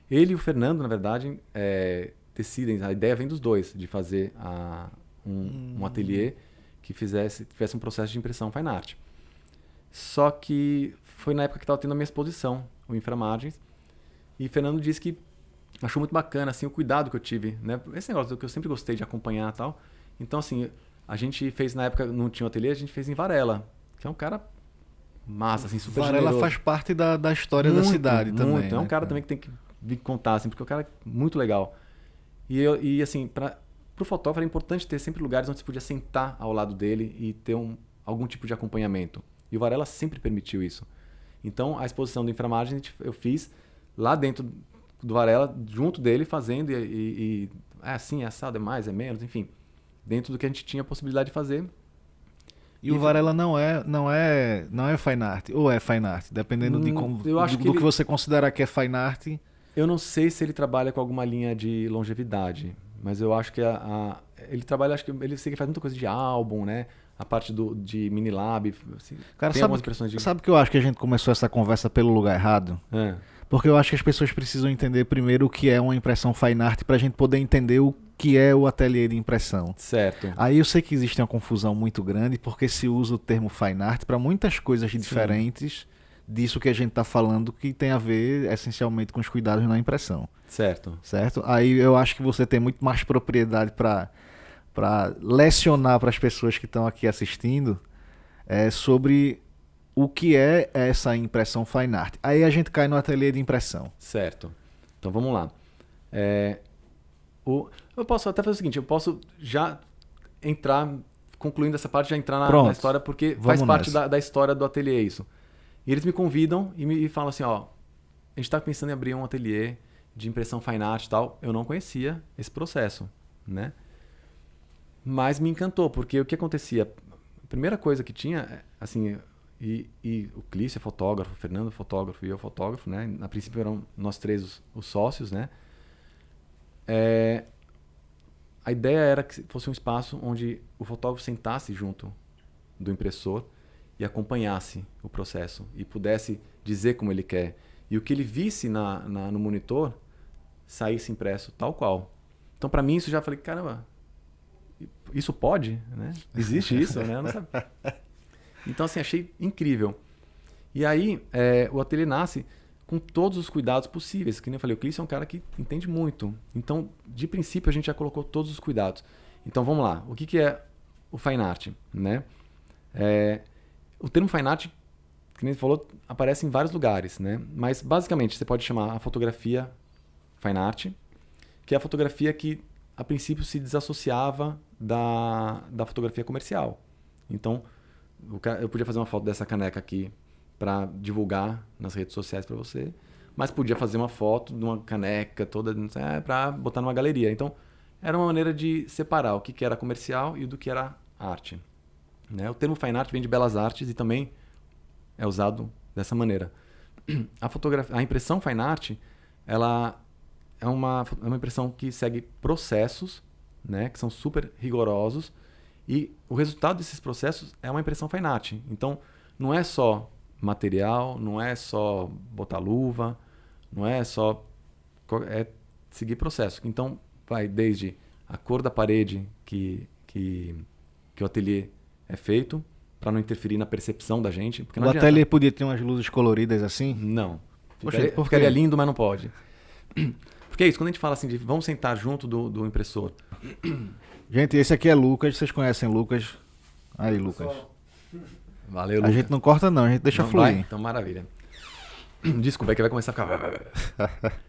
Ele e o Fernando, na verdade, decidem, a ideia vem dos dois, de fazer um ateliê que tivesse um processo de impressão fine art. Só que foi na época que estava tendo a minha exposição, o Inframargens, e Fernando disse que achou muito bacana, assim, o cuidado que eu tive, né? Esse negócio que eu sempre gostei de acompanhar e tal. Então, assim, a gente fez, na época, não tinha um ateliê, a gente fez em Varela, que é um cara massa, assim, super Varela generoso. Faz parte da história muito, da cidade também. Muito. É um cara também que tem que vir contar, assim, porque o cara é muito legal. E assim, pro fotógrafo era importante ter sempre lugares onde você podia sentar ao lado dele e ter algum tipo de acompanhamento. E o Varela sempre permitiu isso. Então, a exposição do Inframargem eu fiz lá dentro do Varela, junto dele, fazendo é assim, é assado, é mais, é menos, enfim. Dentro do que a gente tinha a possibilidade de fazer. E o Varela não é fine art, ou é fine art, dependendo de como, eu acho do que você considerar que é fine art. Eu não sei se ele trabalha com alguma linha de longevidade, mas eu acho que ele trabalha, acho que ele sei que faz muita coisa de álbum, né? A parte de mini lab, assim, Cara, tem algumas impressões de... sabe que eu acho que a gente começou essa conversa pelo lugar errado? É. Porque eu acho que as pessoas precisam entender primeiro o que é uma impressão fine art pra gente poder entender o que é o ateliê de impressão. Certo. Aí eu sei que existe uma confusão muito grande porque se usa o termo fine art para muitas coisas diferentes disso que a gente está falando, que tem a ver essencialmente com os cuidados na impressão. Certo. Certo? Aí eu acho que você tem muito mais propriedade para lecionar para as pessoas que estão aqui assistindo sobre o que é essa impressão fine art. Aí a gente cai no ateliê de impressão. Certo. Então vamos lá. Eu posso até fazer o seguinte, eu posso já entrar, concluindo essa parte, já entrar na história, porque faz parte da história do ateliê isso. E eles me convidam e me falam assim, ó, a gente está pensando em abrir um ateliê de impressão fine art e tal. Eu não conhecia esse processo, né? Mas me encantou, porque o que acontecia? A primeira coisa que tinha, assim, e o Clício é fotógrafo, o Fernando é fotógrafo e eu fotógrafo, né? Na princípio eram nós três os sócios, né? A ideia era que fosse um espaço onde o fotógrafo sentasse junto do impressor e acompanhasse o processo e pudesse dizer como ele quer. E o que ele visse no monitor saísse impresso tal qual. Então, para mim, isso já falei, caramba, isso pode? Né? Existe isso? Né? Eu não sabia. Então, assim, achei incrível. E aí, o ateliê nasce com todos os cuidados possíveis. Que nem eu falei, o Clício é um cara que entende muito. Então, de princípio, a gente já colocou todos os cuidados. Então, vamos lá. O que é o fine art? Né? O termo fine art, que nem você falou, aparece em vários lugares. Né? Mas, basicamente, você pode chamar a fotografia fine art, que é a fotografia que, a princípio, se desassociava da fotografia comercial. Então, eu podia fazer uma foto dessa caneca aqui para divulgar nas redes sociais para você, mas podia fazer uma foto de uma caneca toda para botar numa galeria. Então, era uma maneira de separar o que era comercial e do que era arte. Né? O termo fine art vem de belas artes e também é usado dessa maneira. A impressão fine art, ela é uma impressão que segue processos, né, que são super rigorosos, e o resultado desses processos é uma impressão fine art. Então, não é só material, não é só botar luva, não é só... É seguir processo. Então, vai desde a cor da parede que o ateliê é feito, para não interferir na percepção da gente. Porque não adianta. Ateliê podia ter umas luzes coloridas assim? Não. Ficaria lindo, mas não pode. Porque é isso, quando a gente fala assim de vamos sentar junto do impressor. Gente, esse aqui é Lucas, vocês conhecem Lucas? Aí, Lucas. Valeu, Lucas. A gente não corta não, a gente deixa fluir. Então, maravilha. Desculpa, é que vai começar a ficar...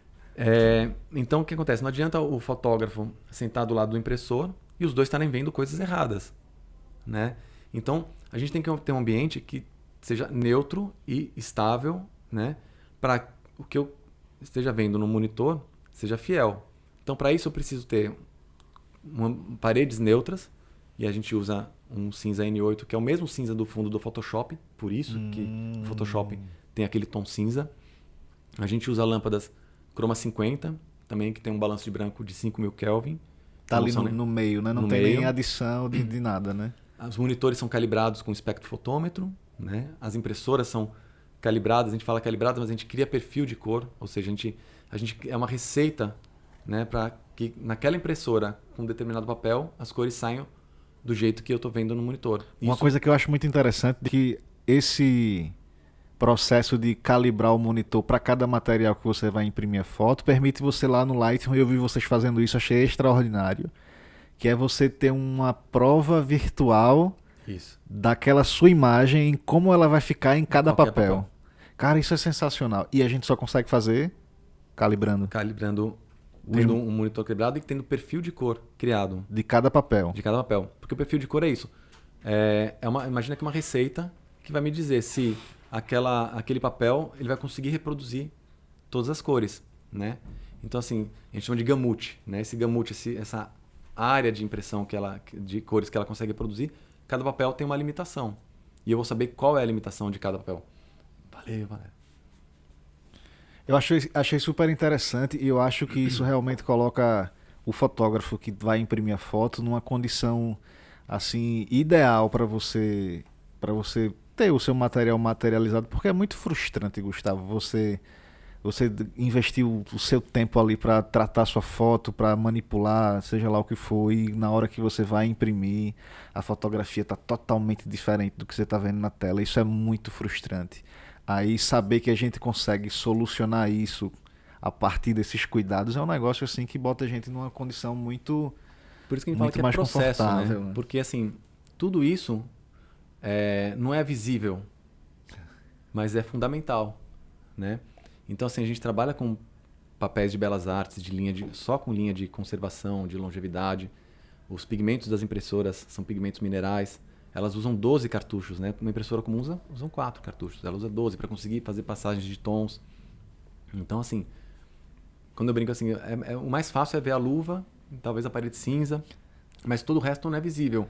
Então, o que acontece? Não adianta o fotógrafo sentar do lado do impressor e os dois estarem vendo coisas erradas. Né? Então, a gente tem que ter um ambiente que seja neutro e estável, né? Para o que eu esteja vendo no monitor seja fiel. Então, para isso, eu preciso ter paredes neutras, e a gente usa um cinza N8, que é o mesmo cinza do fundo do Photoshop, por isso que o Photoshop tem aquele tom cinza. A gente usa lâmpadas Chroma 50, também que tem um balanço de branco de 5.000 Kelvin. Tá ali no meio, né? Não tem nem adição de nada, né? Os monitores são calibrados com espectrofotômetro, né? As impressoras são calibradas, a gente fala calibradas, mas a gente cria perfil de cor, ou seja, a gente é uma receita, né, para que naquela impressora com determinado papel as cores saiam do jeito que eu estou vendo no monitor. Uma coisa que eu acho muito interessante é que esse processo de calibrar o monitor para cada material que você vai imprimir a foto permite você lá no Lightroom, eu vi vocês fazendo isso, achei extraordinário, que é você ter uma prova virtual daquela sua imagem em como ela vai ficar em cada papel. Cara, isso é sensacional. E a gente só consegue fazer Calibrando. Tendo um monitor calibrado e tendo perfil de cor criado. De cada papel. De cada papel. Porque o perfil de cor é isso. Imagina que uma receita que vai me dizer se aquele papel ele vai conseguir reproduzir todas as cores, né? Então, assim, a gente chama de gamute, né? Esse gamute, essa área de impressão de cores que ela consegue produzir, cada papel tem uma limitação. E eu vou saber qual é a limitação de cada papel. Valeu. Eu achei super interessante e eu acho que isso realmente coloca o fotógrafo que vai imprimir a foto numa condição assim ideal para você ter o seu material materializado, porque é muito frustrante, Gustavo, você investir o seu tempo ali para tratar sua foto, para manipular, seja lá o que for, e na hora que você vai imprimir, a fotografia está totalmente diferente do que você está vendo na tela. Isso é muito frustrante. Aí saber que a gente consegue solucionar isso a partir desses cuidados é um negócio assim que bota a gente numa condição muito Por isso que a gente fala que é mais processo, confortável, né? né? Porque assim, tudo isso não é visível, mas é fundamental, né? Então assim, a gente trabalha com papéis de belas artes, só com linha de conservação, de longevidade. Os pigmentos das impressoras são pigmentos minerais. Elas usam 12 cartuchos, né? Uma impressora comum usam 4 cartuchos. Ela usa 12 para conseguir fazer passagens de tons. Então, assim, quando eu brinco assim, o mais fácil é ver a luva, talvez a parede cinza, mas todo o resto não é visível.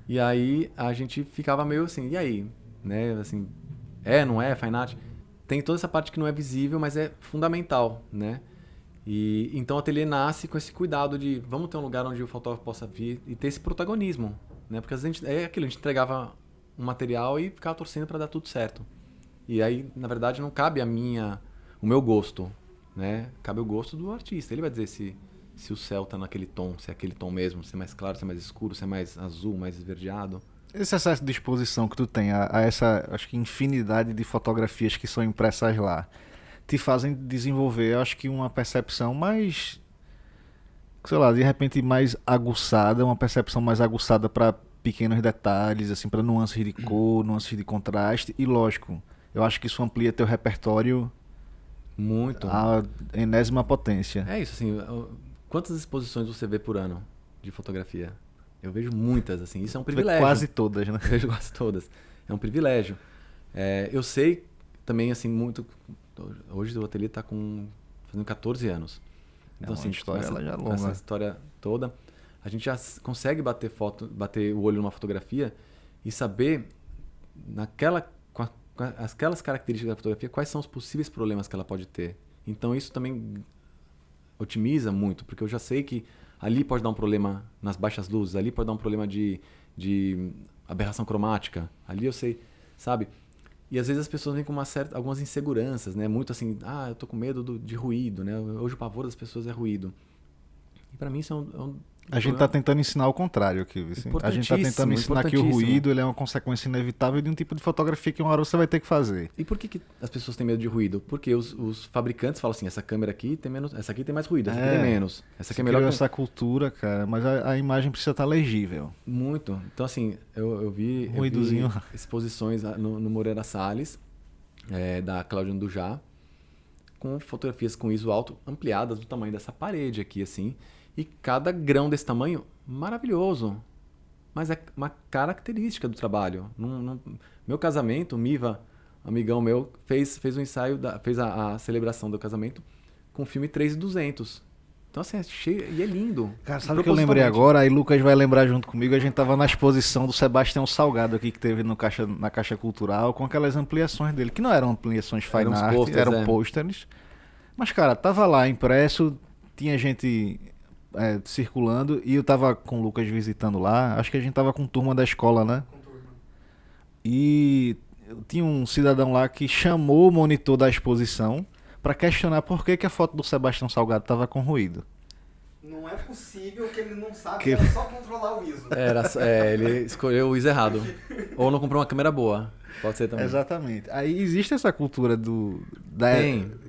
E aí a gente ficava meio assim, e aí? Né? Assim, não é, fine art? Tem toda essa parte que não é visível, mas é fundamental, né? E então o ateliê nasce com esse cuidado de vamos ter um lugar onde o fotógrafo possa vir e ter esse protagonismo, né? Porque às vezes a gente entregava um material e ficava torcendo para dar tudo certo. E aí, na verdade, não cabe o meu gosto, né? Cabe o gosto do artista. Ele vai dizer se o céu tá naquele tom, se é aquele tom mesmo, se é mais claro, se é mais escuro, se é mais azul, mais esverdeado. Esse excesso de exposição que tu tem a essa, acho que infinidade de fotografias que são impressas lá, te fazem desenvolver, acho que uma percepção mais, sei lá, de repente mais aguçada, uma percepção mais aguçada para pequenos detalhes, assim, para nuances de cor, nuances de contraste, e lógico, eu acho que isso amplia teu repertório muito à enésima potência. É isso, assim, quantas exposições você vê por ano de fotografia? Eu vejo muitas, assim, isso é um privilégio. Quase todas, né? Eu vejo quase todas. É um privilégio. Eu sei também, assim, muito... Hoje o ateliê está fazendo 14 anos. Então, uma assim, história ela já longa. Essa história toda, a gente já consegue bater o olho numa fotografia e saber, aquelas características da fotografia, quais são os possíveis problemas que ela pode ter. Então, isso também otimiza muito, porque eu já sei que ali pode dar um problema nas baixas luzes, ali pode dar um problema de aberração cromática, ali eu sei, sabe? E às vezes as pessoas vêm com algumas inseguranças, né? Muito assim, eu tô com medo de ruído, né? Hoje o pavor das pessoas é ruído. E para mim isso é um A gente está tentando ensinar o contrário aqui. Assim. A gente está tentando ensinar que o ruído ele é uma consequência inevitável de um tipo de fotografia que uma hora você vai ter que fazer. E por que as pessoas têm medo de ruído? Porque os fabricantes falam assim, essa câmera aqui tem menos, essa aqui tem mais ruído, essa aqui tem menos. Essa aqui é melhor. Essa cultura, cara, mas a imagem precisa estar legível. Muito. Então assim, eu vi exposições no Moreira Salles, da Cláudia Andujá, com fotografias com ISO alto ampliadas do tamanho dessa parede aqui, assim. E cada grão desse tamanho, maravilhoso. Mas é uma característica do trabalho. Meu casamento, o Miva, amigão meu, fez um ensaio, fez a celebração do casamento com o filme 3.200. Então, assim, é cheio e é lindo. Cara, sabe o que eu lembrei agora? Aí Lucas vai lembrar junto comigo. A gente tava na exposição do Sebastião Salgado aqui, que teve na Caixa Cultural, com aquelas ampliações dele, que não eram ampliações fine art, eram pôsteres. Mas, cara, tava lá impresso, tinha gente... circulando, e eu tava com o Lucas visitando lá, acho que a gente tava com turma da escola, né? Com turma. E tinha um cidadão lá que chamou o monitor da exposição para questionar por que a foto do Sebastião Salgado tava com ruído. Não é possível que ele não sabe, era só controlar o ISO. Ele escolheu o ISO errado. Ou não comprou uma câmera boa. Pode ser também. Exatamente. Aí existe essa cultura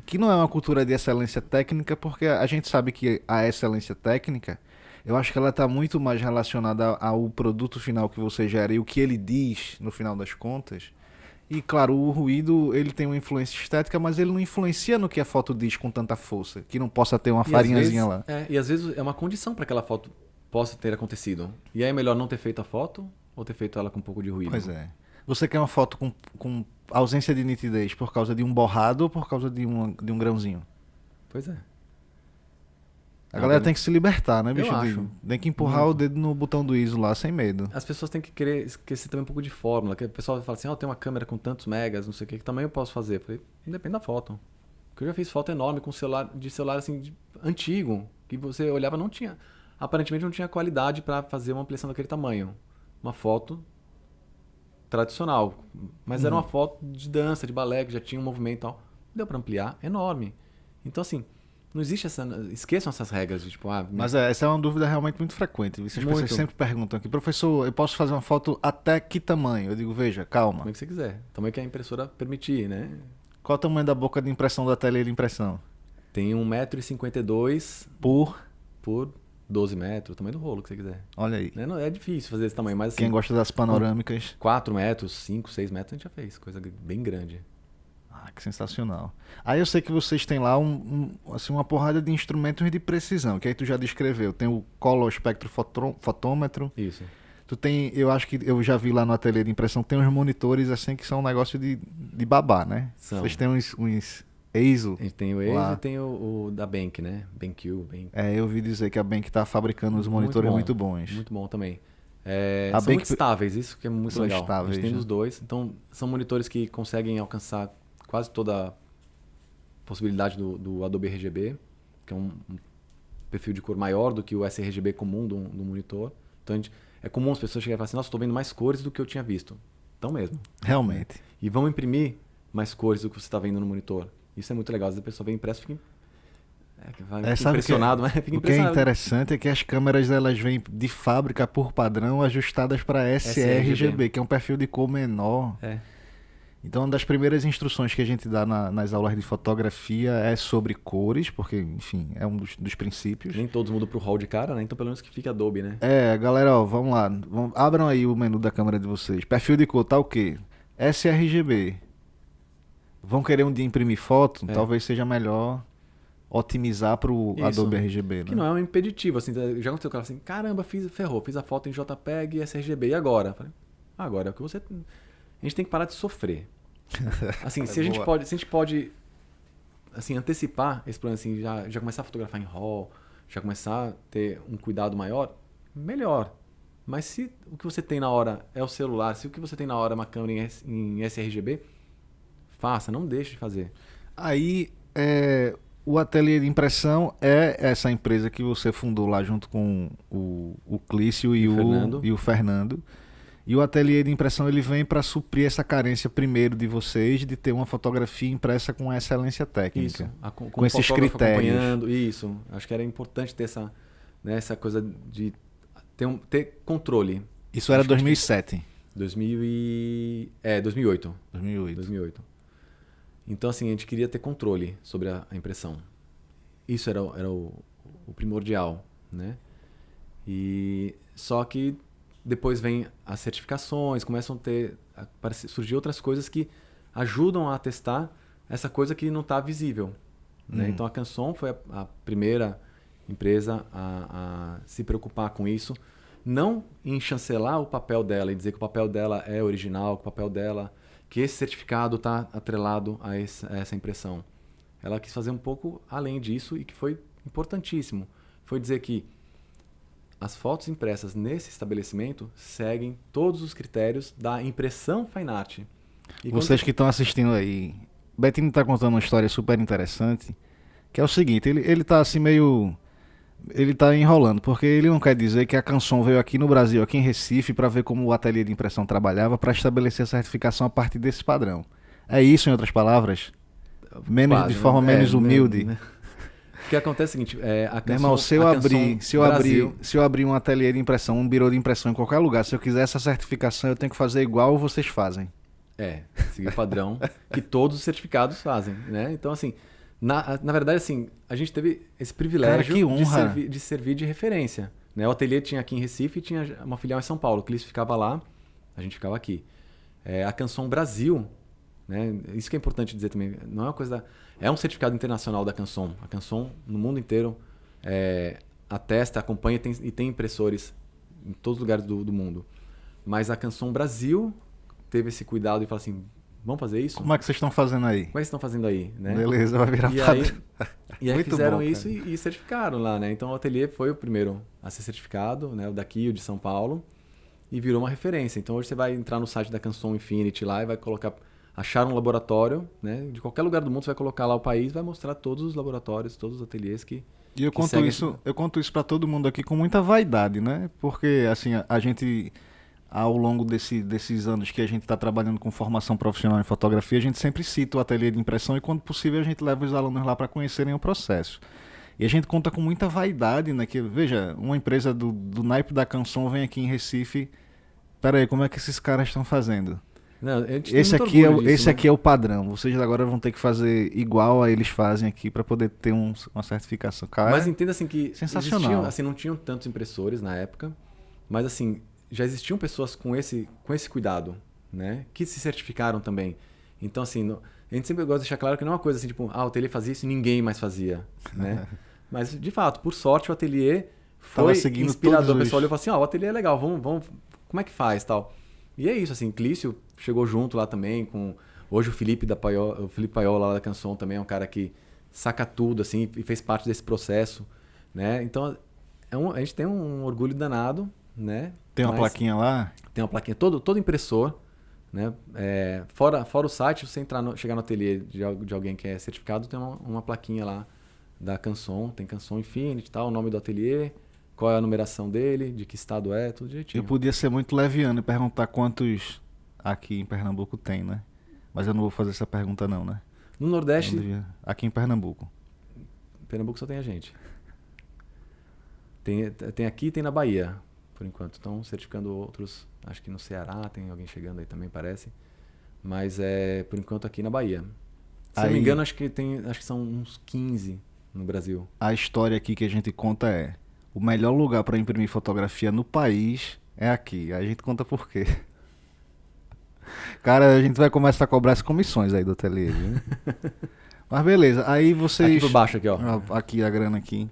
que não é uma cultura de excelência técnica, porque a gente sabe que a excelência técnica, eu acho que ela está muito mais relacionada ao produto final que você gera e o que ele diz no final das contas. E claro, o ruído ele tem uma influência estética, mas ele não influencia no que a foto diz com tanta força, que não possa ter uma farinhazinha lá. E às vezes é uma condição para que aquela foto possa ter acontecido. E aí é melhor não ter feito a foto ou ter feito ela com um pouco de ruído. Pois é. Você quer uma foto com ausência de nitidez por causa de um borrado ou por causa de um grãozinho? Pois é. A galera tem que se libertar, né, bicho? Eu acho. Tem que empurrar o dedo no botão do ISO lá, sem medo. As pessoas têm que querer esquecer também um pouco de fórmula. Que o pessoal fala assim, tem uma câmera com tantos megas, não sei o que tamanho eu posso fazer? Eu falei, depende da foto. Porque eu já fiz foto enorme com celular assim, antigo, que você olhava não tinha... Aparentemente não tinha qualidade para fazer uma ampliação daquele tamanho. Uma foto tradicional. Mas era uma foto de dança, de balé, que já tinha um movimento e tal. Deu para ampliar, enorme. Então, assim, não existe essa... Esqueçam essas regras de tipo... Mas essa é uma dúvida realmente muito frequente. As pessoas sempre perguntam aqui, professor, eu posso fazer uma foto até que tamanho? Eu digo, veja, calma. Como é que você quiser. O tamanho que a impressora permitir, né? Qual o tamanho da boca de impressão do ateliê de impressão? Tem 1,52 m por 12 metros, o tamanho do rolo que você quiser. Olha aí. Não é difícil fazer esse tamanho, mas assim, quem gosta das panorâmicas... 4 metros, 5, 6 metros a gente já fez, coisa bem grande. Ah, que sensacional. Aí eu sei que vocês têm lá assim, uma porrada de instrumentos de precisão, que aí tu já descreveu. Tem o Color Spectro Fotômetro. Isso. Tu tem, eu acho que eu já vi lá no ateliê de impressão, tem uns monitores assim que são um negócio de babá, né? São. Vocês têm uns EIZO. A gente tem o EIZO e tem o da BenQ, né? BenQ. Eu ouvi dizer que a BenQ tá fabricando uns monitores muito bons. Muito bom também. A são muito estáveis, isso que é muito legal. Estáveis, a gente tem né? dos dois. Então, são monitores que conseguem alcançar quase toda a possibilidade do Adobe RGB, que é um perfil de cor maior do que o sRGB comum do monitor. Então, é comum as pessoas chegarem e falarem assim, nossa, estou vendo mais cores do que eu tinha visto. Então mesmo. Realmente. E vão imprimir mais cores do que você está vendo no monitor. Isso é muito legal. Às vezes a pessoa vem impresso e fica impressionado, mas fica impressionado. O que é interessante é que as câmeras elas vêm de fábrica por padrão ajustadas para sRGB, que é um perfil de cor menor. Então, uma das primeiras instruções que a gente dá nas aulas de fotografia é sobre cores, porque, enfim, é um dos princípios. Nem todos mudam pro hall de cara, né? Então, pelo menos que fique Adobe, né? Galera, ó, vamos lá. Abram aí o menu da câmera de vocês. Perfil de cor, tá o quê? sRGB. Vão querer um dia imprimir foto? Talvez seja melhor otimizar pro Adobe RGB, né? Que não é um impeditivo, assim. Já aconteceu o cara assim, caramba, ferrou, fiz a foto em JPEG e sRGB, e agora? Falei, agora é o que você... A gente tem que parar de sofrer. Assim, se a gente pode assim, antecipar esse problema, assim, já começar a fotografar em RAW, já começar a ter um cuidado maior, melhor. Mas se o que você tem na hora é o celular, se o que você tem na hora é uma câmera em sRGB, faça, não deixe de fazer. Aí, o ateliê de impressão é essa empresa que você fundou lá junto com o Clício e o Fernando. E o ateliê de impressão ele vem para suprir essa carência primeiro de vocês de ter uma fotografia impressa com excelência técnica. Isso, com esses critérios. Acompanhando, isso. Acho que era importante ter essa coisa de ter controle. Isso era 2007? 2008. 2008. Então, assim, a gente queria ter controle sobre a impressão. Isso era o primordial, né? Só que depois vem as certificações, começam a surgir outras coisas que ajudam a testar essa coisa que não está visível. Né? Então a Canson foi a primeira empresa a se preocupar com isso. Não em chancelar o papel dela e dizer que o papel dela é original, que o papel dela, que esse certificado está atrelado a essa impressão. Ela quis fazer um pouco além disso e que foi importantíssimo. Foi dizer que as fotos impressas nesse estabelecimento seguem todos os critérios da impressão fine art. Vocês que estão assistindo aí, Betinho está contando uma história super interessante, que é o seguinte, ele está assim meio... Ele está enrolando, porque ele não quer dizer que a Canson veio aqui no Brasil, aqui em Recife, para ver como o ateliê de impressão trabalhava, para estabelecer a certificação a partir desse padrão. É isso, em outras palavras? De forma menos humilde? Né? O que acontece é o seguinte, a Canson... Meu irmão, se eu abrir um ateliê de impressão, um birô de impressão em qualquer lugar, se eu quiser essa certificação, eu tenho que fazer igual vocês fazem. Seguir o padrão que todos os certificados fazem, né? Então, assim, na verdade, assim, a gente teve esse privilégio de servir de referência. Né? O ateliê tinha aqui em Recife e tinha uma filial em São Paulo. O Clício ficava lá, a gente ficava aqui. A Canson Brasil né? Isso que é importante dizer também. Não é uma coisa é um certificado internacional da Canson. A Canson, no mundo inteiro, atesta, acompanha e tem impressores em todos os lugares do mundo. Mas a Canson Brasil teve esse cuidado e falou assim, vamos fazer isso? Como é que vocês estão fazendo aí? Como é que vocês estão fazendo aí? Né? Beleza, vai virar padrão. E aí Muito fizeram bom, isso e certificaram lá, né? Então o ateliê foi o primeiro a ser certificado, né? O daqui, o de São Paulo, e virou uma referência. Então hoje você vai entrar no site da Canson Infinity lá e vai achar um laboratório, né? De qualquer lugar do mundo você vai colocar lá o país, vai mostrar todos os laboratórios, todos os ateliês que... E eu conto isso para todo mundo aqui com muita vaidade, né? Porque assim, a gente, ao longo desses anos que a gente está trabalhando com formação profissional em fotografia, a gente sempre cita o ateliê de impressão e quando possível a gente leva os alunos lá para conhecerem o processo. E a gente conta com muita vaidade, né? Que, veja, uma empresa do naipe da Canson vem aqui em Recife. Pera aí, como é que esses caras estão fazendo? Não, Esse aqui é o padrão. Vocês agora vão ter que fazer igual a eles fazem aqui para poder ter uma certificação. Cara, mas entenda assim que sensacional. Não tinham tantos impressores na época, mas assim, já existiam pessoas com esse cuidado, né? Que se certificaram também. Então assim, a gente sempre gosta de deixar claro que não é uma coisa assim, tipo, o ateliê fazia isso e ninguém mais fazia, né? Mas de fato, por sorte, o ateliê foi inspirador. O pessoal olhou e falou assim, o ateliê é legal, vamos, como é que faz, tal. E é isso, assim, Clício chegou junto lá também com... Hoje o Felipe Paiola lá da Canson também é um cara que saca tudo, assim, e fez parte desse processo, né? Então, a gente tem um orgulho danado, né? Tem uma plaquinha lá? Tem uma plaquinha, todo impressor, né? Fora o site, você chegar no ateliê de alguém que é certificado, tem uma plaquinha lá da Canson, tem Canson Infinity, tal, o nome do ateliê, qual é a numeração dele, de que estado é, tudo direitinho. Eu podia ser muito leviano e perguntar quantos aqui em Pernambuco tem, né? Mas eu não vou fazer essa pergunta não, né? No Nordeste... Aqui em Pernambuco. Pernambuco só tem a gente. Tem aqui e tem na Bahia, por enquanto. Estão certificando outros, acho que no Ceará tem alguém chegando aí também, parece. Mas por enquanto aqui na Bahia. Se não me engano, acho que são uns 15 no Brasil. A história aqui que a gente conta é: o melhor lugar para imprimir fotografia no país é aqui. A gente conta por quê. Cara, a gente vai começar a cobrar as comissões aí do ateliê, viu? Mas beleza, aí vocês... Aqui por baixo, aqui, ó. Aqui, a grana aqui.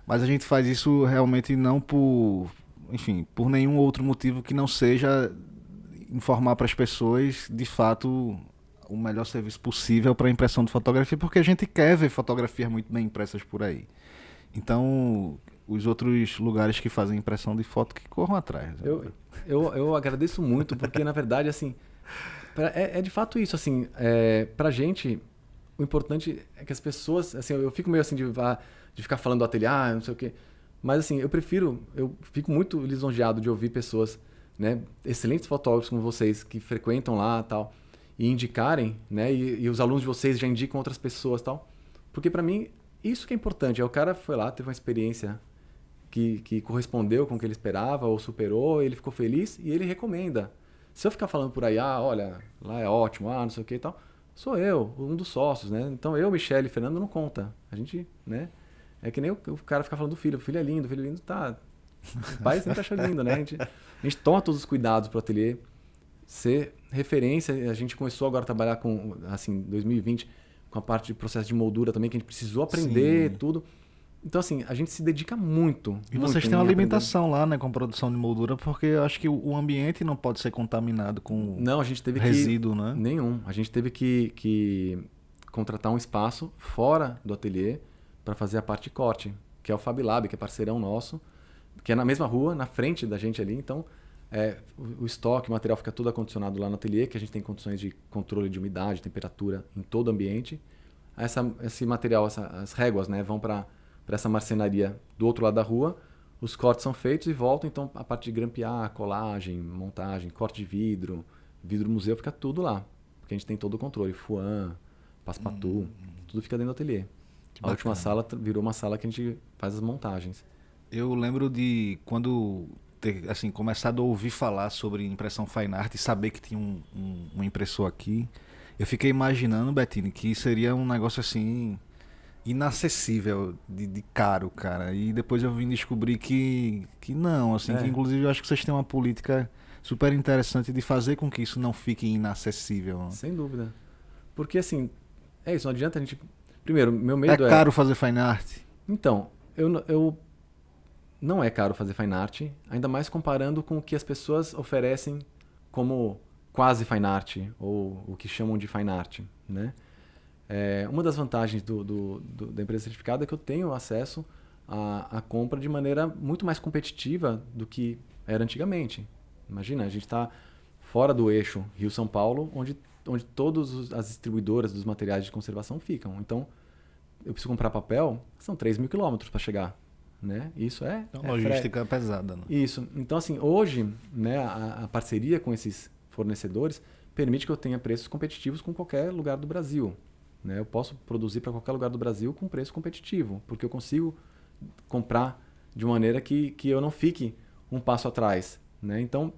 Mas a gente faz isso realmente não por nenhum outro motivo que não seja informar para as pessoas, de fato, o melhor serviço possível para impressão de fotografia, porque a gente quer ver fotografias muito bem impressas por aí. Então, os outros lugares que fazem impressão de foto que corram atrás. Eu agradeço muito, porque na verdade, assim, é de fato isso, assim, pra gente, o importante é que as pessoas, assim, eu fico meio assim de ficar falando do ateliê, não sei o quê, mas assim, eu fico muito lisonjeado de ouvir pessoas, né, excelentes fotógrafos como vocês, que frequentam lá e tal, e indicarem, né, e os alunos de vocês já indicam outras pessoas e tal, porque pra mim, isso que é importante, o cara foi lá, teve uma experiência que correspondeu com o que ele esperava ou superou, ele ficou feliz e ele recomenda. Se eu ficar falando por aí, olha, lá é ótimo, não sei o que e tal, sou eu, um dos sócios, né? Então eu, Michele e Fernando não conta. A gente, né? É que nem o cara ficar falando do filho, o filho é lindo, tá. O pai sempre acha lindo, né? A gente toma todos os cuidados pro ateliê ser referência. A gente começou agora a trabalhar com, assim, 2020, com a parte de processo de moldura também, que a gente precisou aprender. Sim. Tudo. Então, assim, a gente se dedica muito. E vocês têm uma alimentação lá, né, com produção de moldura, porque eu acho que o ambiente não pode ser contaminado com resíduo, né? Nenhum. A gente teve que contratar um espaço fora do ateliê para fazer a parte de corte, que é o Fab Lab, que é parceirão nosso, que é na mesma rua, na frente da gente ali. Então, o estoque, o material fica tudo acondicionado lá no ateliê, que a gente tem condições de controle de umidade, temperatura em todo o ambiente. Esse material, as réguas, né, vão para essa marcenaria do outro lado da rua, os cortes são feitos e voltam, então a parte de grampear, colagem, montagem, corte de vidro museu, fica tudo lá, porque a gente tem todo o controle, fuan, passe-patou, tudo fica dentro do ateliê. A última sala virou uma sala que a gente faz as montagens. Eu lembro de quando assim, começado a ouvir falar sobre impressão fine art e saber que tinha um impressor aqui, eu fiquei imaginando, Bettini, que seria um negócio assim inacessível de caro, cara. E depois eu vim descobrir que não, assim, que inclusive eu acho que vocês têm uma política super interessante de fazer com que isso não fique inacessível. Sem dúvida. Porque assim, é isso, não adianta a gente... Primeiro, meu medo É caro fazer fine art? Então, eu não é caro fazer fine art, ainda mais comparando com o que as pessoas oferecem como quase fine art, ou o que chamam de fine art, né? Uma das vantagens da empresa certificada é que eu tenho acesso à compra de maneira muito mais competitiva do que era antigamente. Imagina, a gente está fora do eixo Rio-São Paulo, onde todas as distribuidoras dos materiais de conservação ficam. Então, eu preciso comprar papel, são 3 mil quilômetros para chegar. Né? Isso Então, logística pesada. Né? Isso. Então, assim, hoje, né, a parceria com esses fornecedores permite que eu tenha preços competitivos com qualquer lugar do Brasil. Né? Eu posso produzir para qualquer lugar do Brasil com preço competitivo, porque eu consigo comprar de maneira que eu não fique um passo atrás. Né? Então,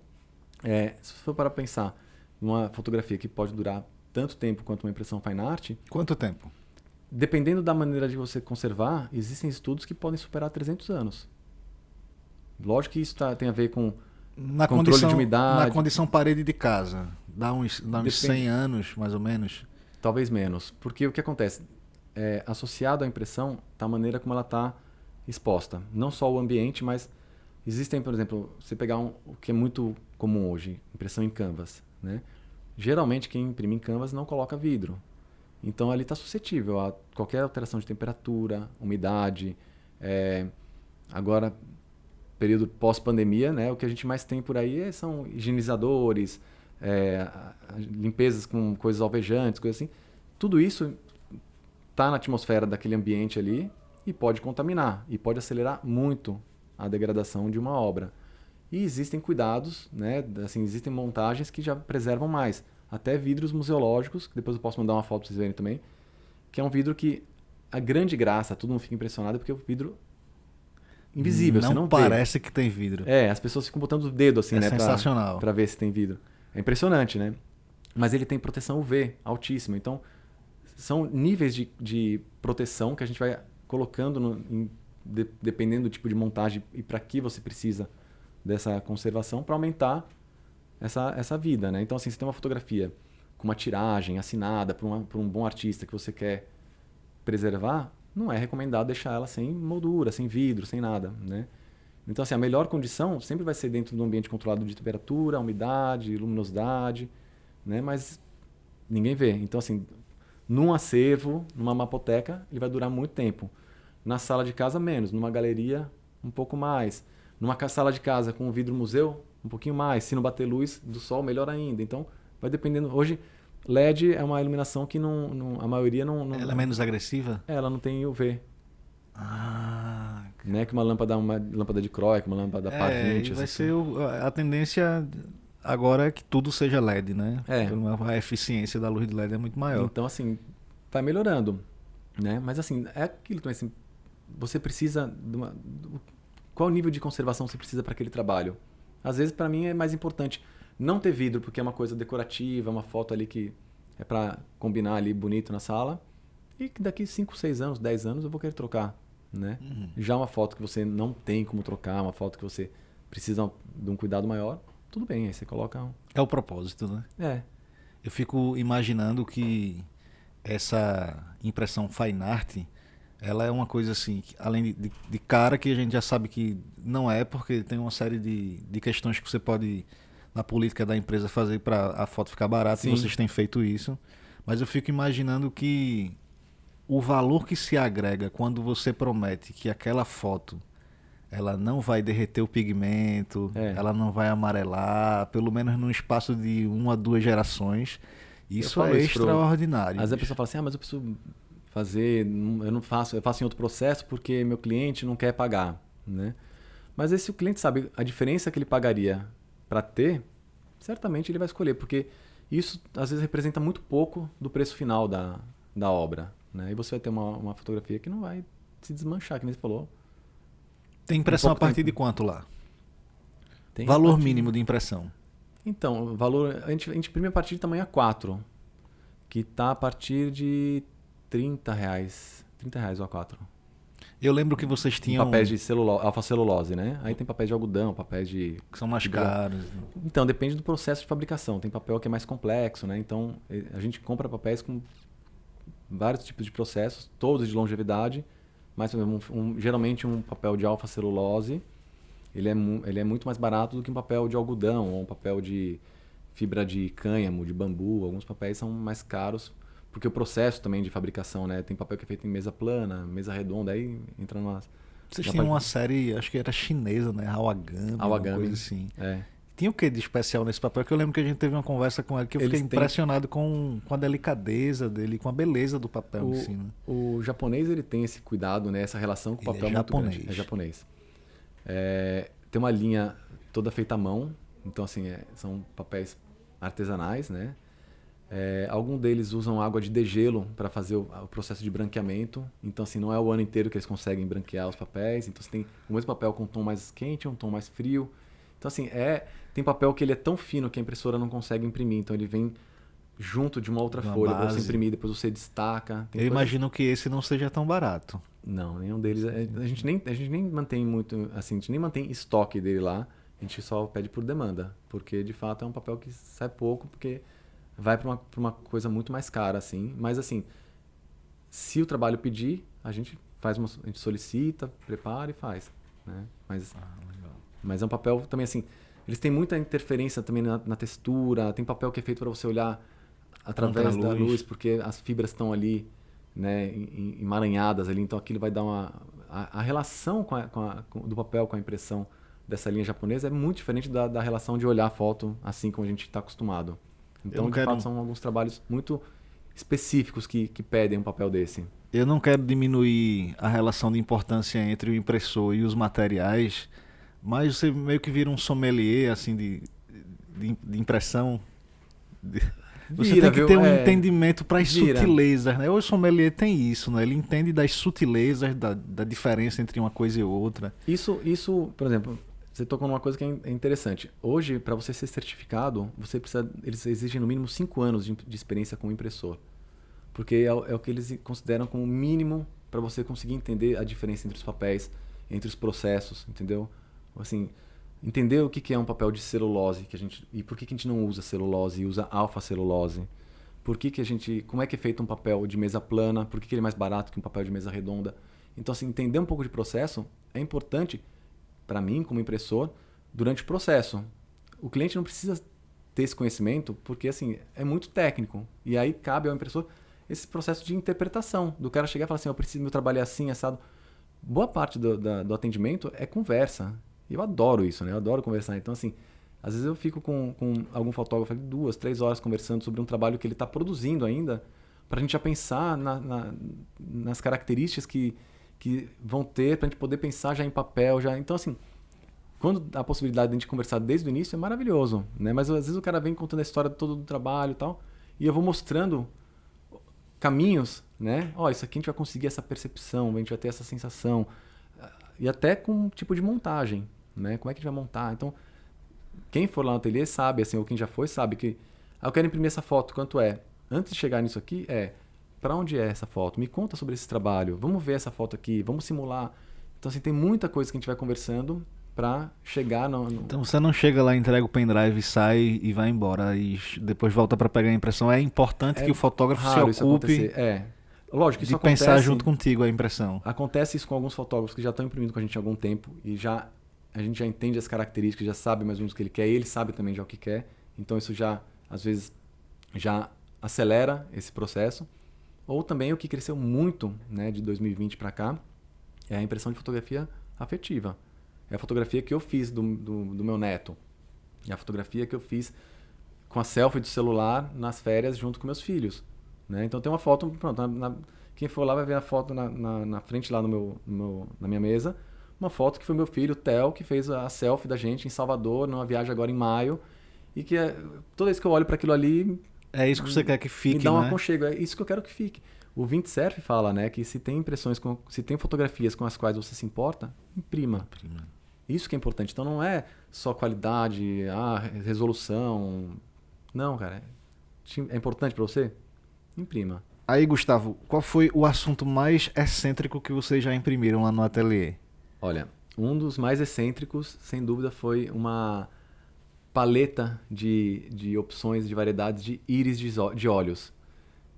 se for para pensar numa fotografia que pode durar tanto tempo quanto uma impressão fine art... Quanto tempo? Dependendo da maneira de você conservar, existem estudos que podem superar 300 anos. Lógico que isso tem a ver com controle de umidade. Na condição parede de casa, dá uns 100 anos, mais ou menos? Talvez menos. Porque o que acontece? Associado à impressão está a maneira como ela está exposta. Não só o ambiente, mas existem, por exemplo, você pegar o que é muito comum hoje, impressão em canvas. Né? Geralmente quem imprime em canvas não coloca vidro. Então, ali está suscetível a qualquer alteração de temperatura, umidade. Agora, período pós-pandemia, né, o que a gente mais tem por aí são higienizadores, limpezas com coisas alvejantes, coisas assim. Tudo isso está na atmosfera daquele ambiente ali e pode contaminar e pode acelerar muito a degradação de uma obra. E existem cuidados, né, assim, existem montagens que já preservam mais. Até vidros museológicos, que depois eu posso mandar uma foto para vocês verem também, que é um vidro que a grande graça, todo mundo fica impressionado, porque é um vidro invisível, você não parece vê. Que tem vidro. As pessoas ficam botando o dedo assim, né, sensacional. Para ver se tem vidro. É impressionante, né? Mas ele tem proteção UV altíssima, então são níveis de proteção que a gente vai colocando dependendo do tipo de montagem e para que você precisa dessa conservação para aumentar essa vida, né? Então, assim, você tem uma fotografia com uma tiragem assinada por um bom artista que você quer preservar, não é recomendado deixar ela sem moldura, sem vidro, sem nada, né? Então, assim, a melhor condição sempre vai ser dentro de um ambiente controlado de temperatura, umidade, luminosidade, né? Mas ninguém vê. Então, assim, num acervo, numa mapoteca, ele vai durar muito tempo. Na sala de casa, menos. Numa galeria, um pouco mais. Numa sala de casa com um vidro museu, um pouquinho mais. Se não bater luz do sol, melhor ainda. Então, vai dependendo. Hoje, LED é uma iluminação que a maioria não... Ela é menos agressiva? Ela não tem UV. Né? Que uma lâmpada de Croix, uma lâmpada par 20. Vai ser a tendência agora é que tudo seja LED, né? A eficiência da luz de LED é muito maior. Então, assim, vai melhorando. Né? Mas, assim, é aquilo também, assim, você precisa... Qual nível de conservação você precisa para aquele trabalho? Às vezes, para mim, é mais importante não ter vidro, porque é uma coisa decorativa, uma foto ali que é para combinar ali bonito na sala, e que daqui 5, 6 anos, 10 anos eu vou querer trocar. Né? Já uma foto que você não tem como trocar, uma foto que você precisa de um cuidado maior, tudo bem, aí você coloca... É o propósito, né? Eu fico imaginando que essa impressão fine art, ela é uma coisa assim, além de cara, que a gente já sabe que não é, porque tem uma série de questões que você pode, na política da empresa, fazer para a foto ficar barata. Sim. E vocês têm feito isso. Mas eu fico imaginando que o valor que se agrega quando você promete que aquela foto ela não vai derreter o pigmento, ela não vai amarelar, pelo menos num espaço de 1 a 2 gerações, isso é extraordinário. Às vezes a pessoa fala assim, mas eu preciso fazer, eu faço em outro processo porque meu cliente não quer pagar, né? Mas aí, se o cliente sabe a diferença que ele pagaria para ter, certamente ele vai escolher, porque isso às vezes representa muito pouco do preço final da obra, né? E você vai ter uma fotografia que não vai se desmanchar, que nem você falou. Tem impressão a partir de quanto lá? Valor mínimo de impressão. Então, a gente imprime a partir de tamanho A4, que está a partir de R$30. R$30 o A4. Eu lembro que vocês tinham... Papéis de alfa-celulose, né? Aí tem papéis de algodão, papéis de... Que são mais caros. Então, depende do processo de fabricação. Tem papel que é mais complexo, né? Então, a gente compra papéis com vários tipos de processos, todos de longevidade, mas por exemplo, geralmente um papel de alfa-celulose, ele é muito mais barato do que um papel de algodão ou um papel de fibra de cânhamo, de bambu. Alguns papéis são mais caros, porque o processo também de fabricação, né? Tem papel que é feito em mesa plana, mesa redonda, aí entra numa... Vocês tinham uma série, acho que era chinesa, né? Awagami, uma coisa assim. É. Tinha o que de especial nesse papel? Que eu lembro que a gente teve uma conversa com ele que eu fiquei impressionado com a delicadeza dele, com a beleza do papel em si, né? O japonês, ele tem esse cuidado, né? Essa relação com o papel muito grande. É japonês. Tem uma linha toda feita à mão, então assim, são papéis artesanais, né? Alguns deles usam água de degelo para fazer o processo de branqueamento. Então, assim, não é o ano inteiro que eles conseguem branquear os papéis. Então, você tem o mesmo papel com um tom mais quente, um tom mais frio. Então, assim, tem papel que ele é tão fino que a impressora não consegue imprimir. Então, ele vem junto de uma outra folha para você imprimir, depois você destaca. Eu imagino que esse não seja tão barato. Não, nenhum deles. A gente nem mantém muito, assim, a gente nem mantém estoque dele lá. A gente só pede por demanda, porque de fato é um papel que sai pouco, porque vai para uma coisa muito mais cara, assim. Mas, assim, se o trabalho pedir, a gente solicita, prepara e faz, né? Mas é um papel também, assim, eles têm muita interferência também na textura. Tem papel que é feito para você olhar através da luz, porque as fibras estão ali, né, emaranhadas ali. Então, aquilo vai dar a relação do papel com a impressão dessa linha japonesa é muito diferente da relação de olhar a foto assim como a gente está acostumado. Então, de fato, são alguns trabalhos muito específicos que pedem um papel desse. Eu não quero diminuir a relação de importância entre o impressor e os materiais, mas você meio que vira um sommelier assim, de impressão. Você tem que ter um entendimento para as sutilezas, né? O sommelier tem isso, né? Ele entende das sutilezas, da diferença entre uma coisa e outra. Isso, por exemplo, você tocou numa coisa que é interessante. Hoje, para você ser certificado, eles exigem no mínimo 5 anos de experiência com o impressor. Porque é o que eles consideram como mínimo para você conseguir entender a diferença entre os papéis, entre os processos, entendeu? Assim, entender o que é um papel de celulose e por que a gente não usa celulose e usa alfa-celulose. Como é que é feito um papel de mesa plana, por que ele é mais barato que um papel de mesa redonda. Então, assim, entender um pouco de processo é importante para mim, como impressor, durante o processo. O cliente não precisa ter esse conhecimento porque, assim, é muito técnico. E aí cabe ao impressor esse processo de interpretação, do cara chegar e falar assim, meu trabalho é assim, assado. Boa parte do atendimento é conversa. E eu adoro isso, né? Eu adoro conversar. Então, assim, às vezes eu fico com algum fotógrafo ali 2, 3 horas conversando sobre um trabalho que ele está produzindo ainda, para a gente já pensar nas características que vão ter, para a gente poder pensar já em papel. Então, assim, quando a possibilidade de a gente conversar desde o início é maravilhoso, né? Mas às vezes o cara vem contando a história todo do trabalho e tal, e eu vou mostrando caminhos, né? Isso aqui a gente vai conseguir essa percepção, a gente vai ter essa sensação, e até com um tipo de montagem, né? Como é que a gente vai montar? Então, quem for lá no ateliê sabe, assim, ou quem já foi sabe que eu quero imprimir essa foto, quanto é? Antes de chegar nisso aqui, para onde é essa foto? Me conta sobre esse trabalho, vamos ver essa foto aqui, vamos simular. Então, assim, tem muita coisa que a gente vai conversando para chegar no... Então você não chega lá, entrega o pendrive, sai e vai embora e depois volta para pegar a impressão. É importante que o fotógrafo se ocupe lógico, isso de pensar junto contigo a impressão. Acontece isso com alguns fotógrafos que já estão imprimindo com a gente há algum tempo e a gente já entende as características, já sabe mais ou menos o que ele quer e ele sabe também já o que quer. Então isso já, às vezes, já acelera esse processo. Ou também o que cresceu muito, né, de 2020 para cá é a impressão de fotografia afetiva. É a fotografia que eu fiz do meu neto. É a fotografia que eu fiz com a selfie do celular nas férias junto com meus filhos. Né? Então tem uma foto, pronto, quem for lá vai ver a foto na frente lá na minha mesa. Uma foto que foi meu filho, o Theo, que fez a selfie da gente em Salvador, numa viagem agora em maio. E que toda vez que eu olho para aquilo ali... É isso que você quer que fique, me dá um aconchego, é isso que eu quero que fique. O Windsurf fala, né, que se tem se tem fotografias com as quais você se importa, imprima. Isso que é importante. Então não é só qualidade, resolução. Não, cara. É importante para você? Imprima. Aí, Gustavo, qual foi o assunto mais excêntrico que vocês já imprimiram lá no ateliê? Olha, um dos mais excêntricos, sem dúvida, foi uma paleta de opções, de variedades de íris de óleos.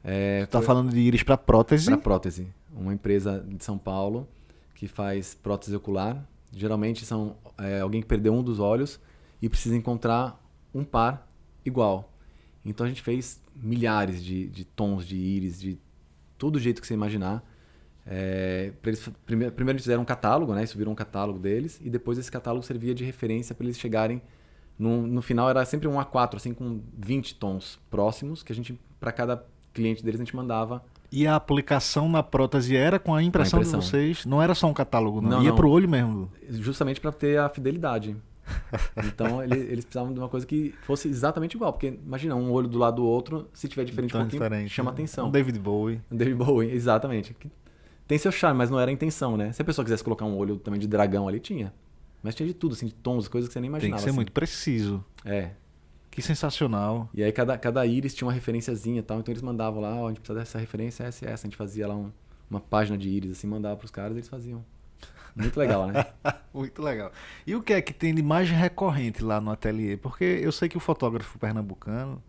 Tu tá falando de íris para prótese? Para prótese. Uma empresa de São Paulo que faz prótese ocular. Geralmente são alguém que perdeu um dos olhos e precisa encontrar um par igual. Então a gente fez milhares de tons de íris, de todo jeito que você imaginar. Primeiro eles fizeram um catálogo, né? Isso virou um catálogo deles. E depois esse catálogo servia de referência para eles chegarem. No final era sempre um A4, assim, com 20 tons próximos, que a gente, para cada cliente deles, a gente mandava. E a aplicação na prótese era com a impressão de vocês? Não era só um catálogo, não? Ia pro olho mesmo? Justamente para ter a fidelidade. Então eles precisavam de uma coisa que fosse exatamente igual. Porque imagina, um olho do lado do outro, se tiver diferente um pouquinho, diferente, chama atenção. Um David Bowie. Um David Bowie, exatamente. Tem seu charme, mas não era a intenção, né? Se a pessoa quisesse colocar um olho também de dragão ali, tinha. Mas tinha de tudo, assim, de tons, coisas que você nem imaginava. Tem que ser assim. muito preciso. Que sensacional. E aí cada íris tinha uma referenciazinha e tal, então eles mandavam lá, a gente precisa dessa referência, essa e essa. A gente fazia lá uma página de íris, assim, mandava pros caras e eles faziam. Muito legal, né? Muito legal. E o que é que tem de mais recorrente lá no ateliê? Porque eu sei que o fotógrafo pernambucano,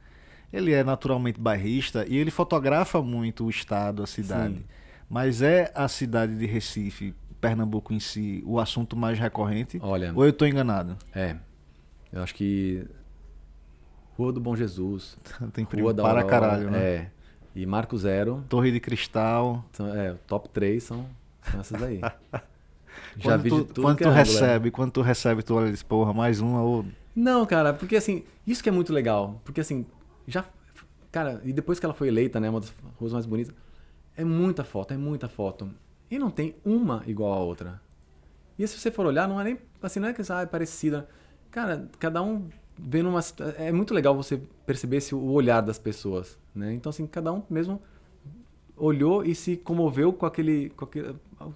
ele é naturalmente bairrista e ele fotografa muito o estado, a cidade. Sim. Mas é a cidade de Recife, Pernambuco em si, o assunto mais recorrente? Olha, ou eu estou enganado? Eu acho que Rua do Bom Jesus, tem Rua da para Aurora, caralho, né? E Marco Zero. Torre de Cristal. O top 3 são essas aí. Já Quando vi de tudo quando que tu é recebe, quando tu recebe, tu olha e diz, porra, mais uma ou... Não, cara, porque assim, isso que é muito legal. Porque assim, cara, e depois que ela foi eleita, né, uma das ruas mais bonitas, é muita foto. E não tem uma igual a outra. E se você for olhar, não é nem, assim, não é que é parecida. Cara, cada um vê numa... É muito legal você perceber o olhar das pessoas, né? Então, assim, cada um mesmo olhou e se comoveu com aquele...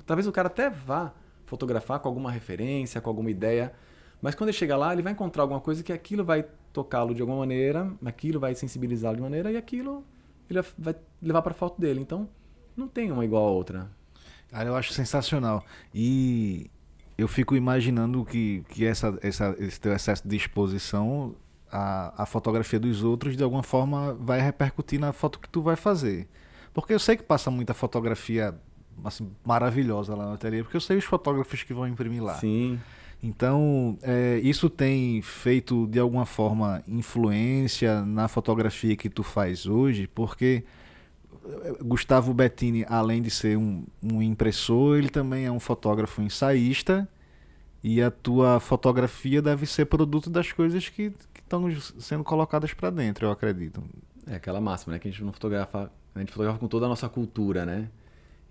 Talvez o cara até vá fotografar com alguma referência, com alguma ideia, mas quando ele chega lá, ele vai encontrar alguma coisa que aquilo vai tocá-lo de alguma maneira, aquilo vai sensibilizá-lo de maneira e aquilo ele vai levar para a foto dele. Então, não tem uma igual a outra. Cara, eu acho sensacional. E eu fico imaginando que esse teu excesso de exposição, a fotografia dos outros, de alguma forma, vai repercutir na foto que tu vai fazer. Porque eu sei que passa muita fotografia assim, maravilhosa lá no ateliê, porque eu sei os fotógrafos que vão imprimir lá. Sim. Então, isso tem feito, de alguma forma, influência na fotografia que tu faz hoje, porque Gustavo Bettini, além de ser um impressor, ele também é um fotógrafo ensaísta, e a tua fotografia deve ser produto das coisas que estão sendo colocadas para dentro, eu acredito. É aquela máxima, né? Que a gente não fotografa, a gente fotografa com toda a nossa cultura, né?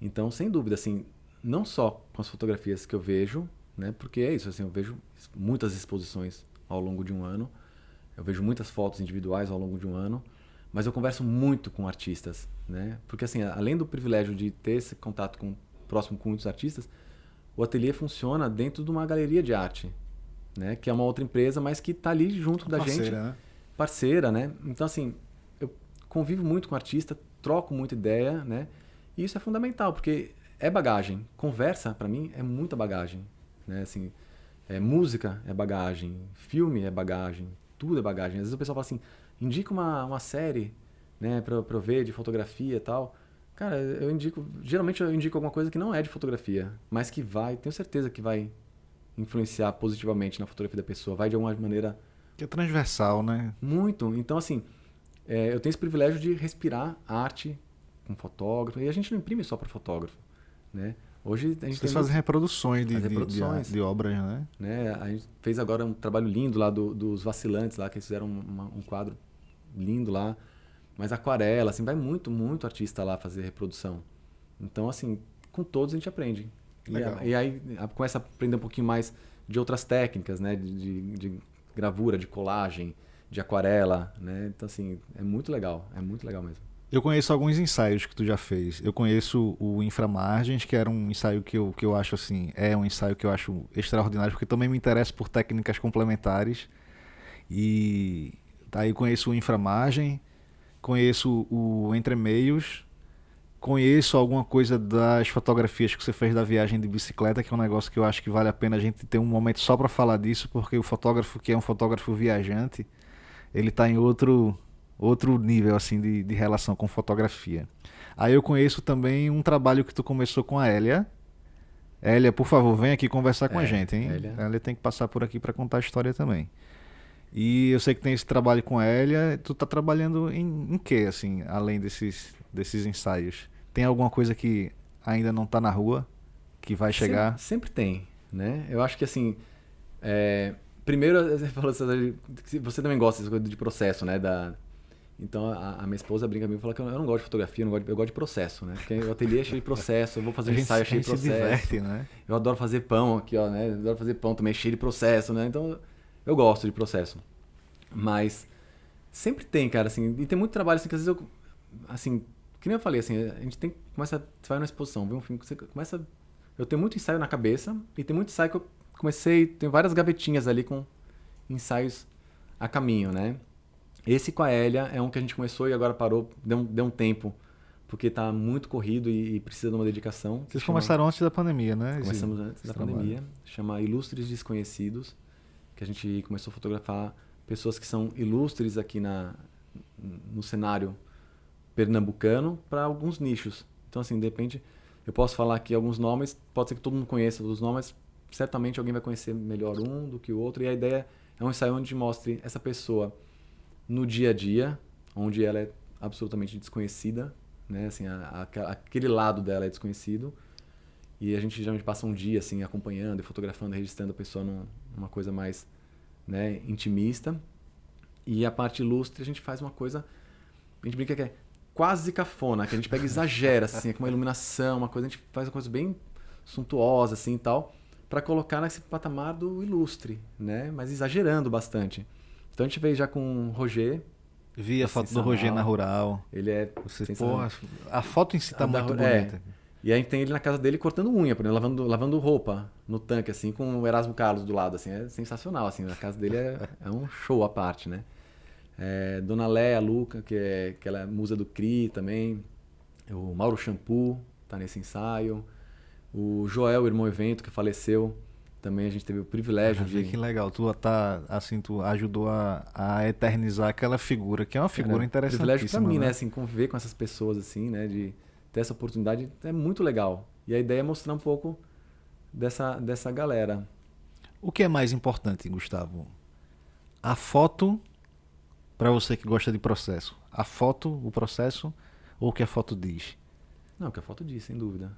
Então, sem dúvida, assim, não só com as fotografias que eu vejo, né? Porque é isso, assim, eu vejo muitas exposições ao longo de um ano, eu vejo muitas fotos individuais ao longo de um ano, mas eu converso muito com artistas, né? Porque, assim, além do privilégio de ter esse contato próximo com muitos artistas, o ateliê funciona dentro de uma galeria de arte, né? Que é uma outra empresa, mas que está ali junto da gente. Né? Parceira, né? Então, assim, eu convivo muito com artista, troco muita ideia, né? E isso é fundamental, porque é bagagem. Conversa, para mim, é muita bagagem, né? Assim, música é bagagem, filme é bagagem, tudo é bagagem. Às vezes o pessoal fala assim, indica uma série, né, pra eu ver de fotografia e tal. Cara, geralmente eu indico alguma coisa que não é de fotografia, mas que tenho certeza que vai influenciar positivamente na fotografia da pessoa, vai de alguma maneira... Que é transversal, né? Muito. Então, assim, eu tenho esse privilégio de respirar arte com fotógrafo, e a gente não imprime só para fotógrafo, né? Hoje a gente Vocês fazem reproduções de obras, né? A gente fez agora um trabalho lindo lá dos Vacilantes, lá, que eles fizeram um quadro lindo lá, mas aquarela, assim, vai muito, muito artista lá fazer reprodução. Então, assim, com todos a gente aprende. E aí começa a aprender um pouquinho mais de outras técnicas, né? De gravura, de colagem, de aquarela, né? Então, assim, é muito legal mesmo. Eu conheço alguns ensaios que tu já fez. Eu conheço o Inframargens, que era um ensaio que eu acho assim, é um ensaio que eu acho extraordinário, porque também me interesso por técnicas complementares. E daí conheço o Inframargem, conheço o Entre Meios, conheço alguma coisa das fotografias que você fez da viagem de bicicleta, que é um negócio que eu acho que vale a pena a gente ter um momento só para falar disso, porque o fotógrafo que é um fotógrafo viajante, ele está em outro nível assim de relação com fotografia. Aí eu conheço também um trabalho que tu começou com a Hélia. Hélia, por favor, vem aqui conversar com a gente, hein? Hélia tem que passar por aqui para contar a história também. E eu sei que tem esse trabalho com a Hélia. Tu tá trabalhando em quê, assim, além desses ensaios? Tem alguma coisa que ainda não tá na rua, que vai chegar? Sempre tem, né? Eu acho que assim, primeiro você falou assim, que você também gosta dessa coisa de processo, né? Então a minha esposa brinca comigo e fala que eu não gosto de fotografia, eu gosto de processo, né? Porque o ateliê é cheio de processo, eu vou fazer um ensaio cheio de processo. Se diverte, né? Eu adoro fazer pão aqui, ó, né? Eu adoro fazer pão também, cheio de processo, né? Então eu gosto de processo. Mas sempre tem, cara, assim, e tem muito trabalho assim que às vezes eu, assim, que nem eu falei, assim, a gente você vai numa exposição, vê um filme, você começa, eu tenho muito ensaio na cabeça e tem muito ensaio que eu tenho várias gavetinhas ali com ensaios a caminho, né? Esse com a Hélia é um que a gente começou e agora parou, deu um tempo, porque tá muito corrido e precisa de uma dedicação. Vocês começaram antes da pandemia, né? Começamos antes da pandemia, chama Ilustres Desconhecidos, que a gente começou a fotografar pessoas que são ilustres aqui no cenário pernambucano para alguns nichos. Então, assim, de repente, eu posso falar aqui alguns nomes, pode ser que todo mundo conheça os nomes, certamente alguém vai conhecer melhor um do que o outro, e a ideia é um ensaio onde mostre essa pessoa no dia a dia, onde ela é absolutamente desconhecida, né? Assim, aquele lado dela é desconhecido, e a gente geralmente passa um dia assim, acompanhando, fotografando, registrando a pessoa numa coisa mais, né, intimista. E a parte ilustre a gente faz uma coisa, a gente brinca que é quase cafona, que a gente pega e exagera, assim, com uma iluminação, uma coisa, a gente faz uma coisa bem suntuosa assim e tal, para colocar nesse patamar do ilustre, né? Mas exagerando bastante. Então a gente veio já com o Roger. Vi a foto do Roger na Rural. Ele é... Porra, a foto em si tá muito bonita. E a gente tem ele na casa dele cortando unha, por exemplo, lavando roupa no tanque, assim, com o Erasmo Carlos do lado, assim. É sensacional, assim. A casa dele é um show à parte, né? Dona Léa Luca, que ela é musa do CRI também. O Mauro Shampoo tá nesse ensaio. O Joel, irmão Evento, que faleceu. Também a gente teve o privilégio de... Que legal, tu ajudou a eternizar aquela figura, que é uma figura interessantíssima. Privilégio pra mim, né? Assim, conviver com essas pessoas, assim, né? De ter essa oportunidade, é muito legal. E a ideia é mostrar um pouco dessa galera. O que é mais importante, Gustavo? A foto, para você que gosta de processo, a foto, o processo, ou o que a foto diz? Não, o que a foto diz, sem dúvida.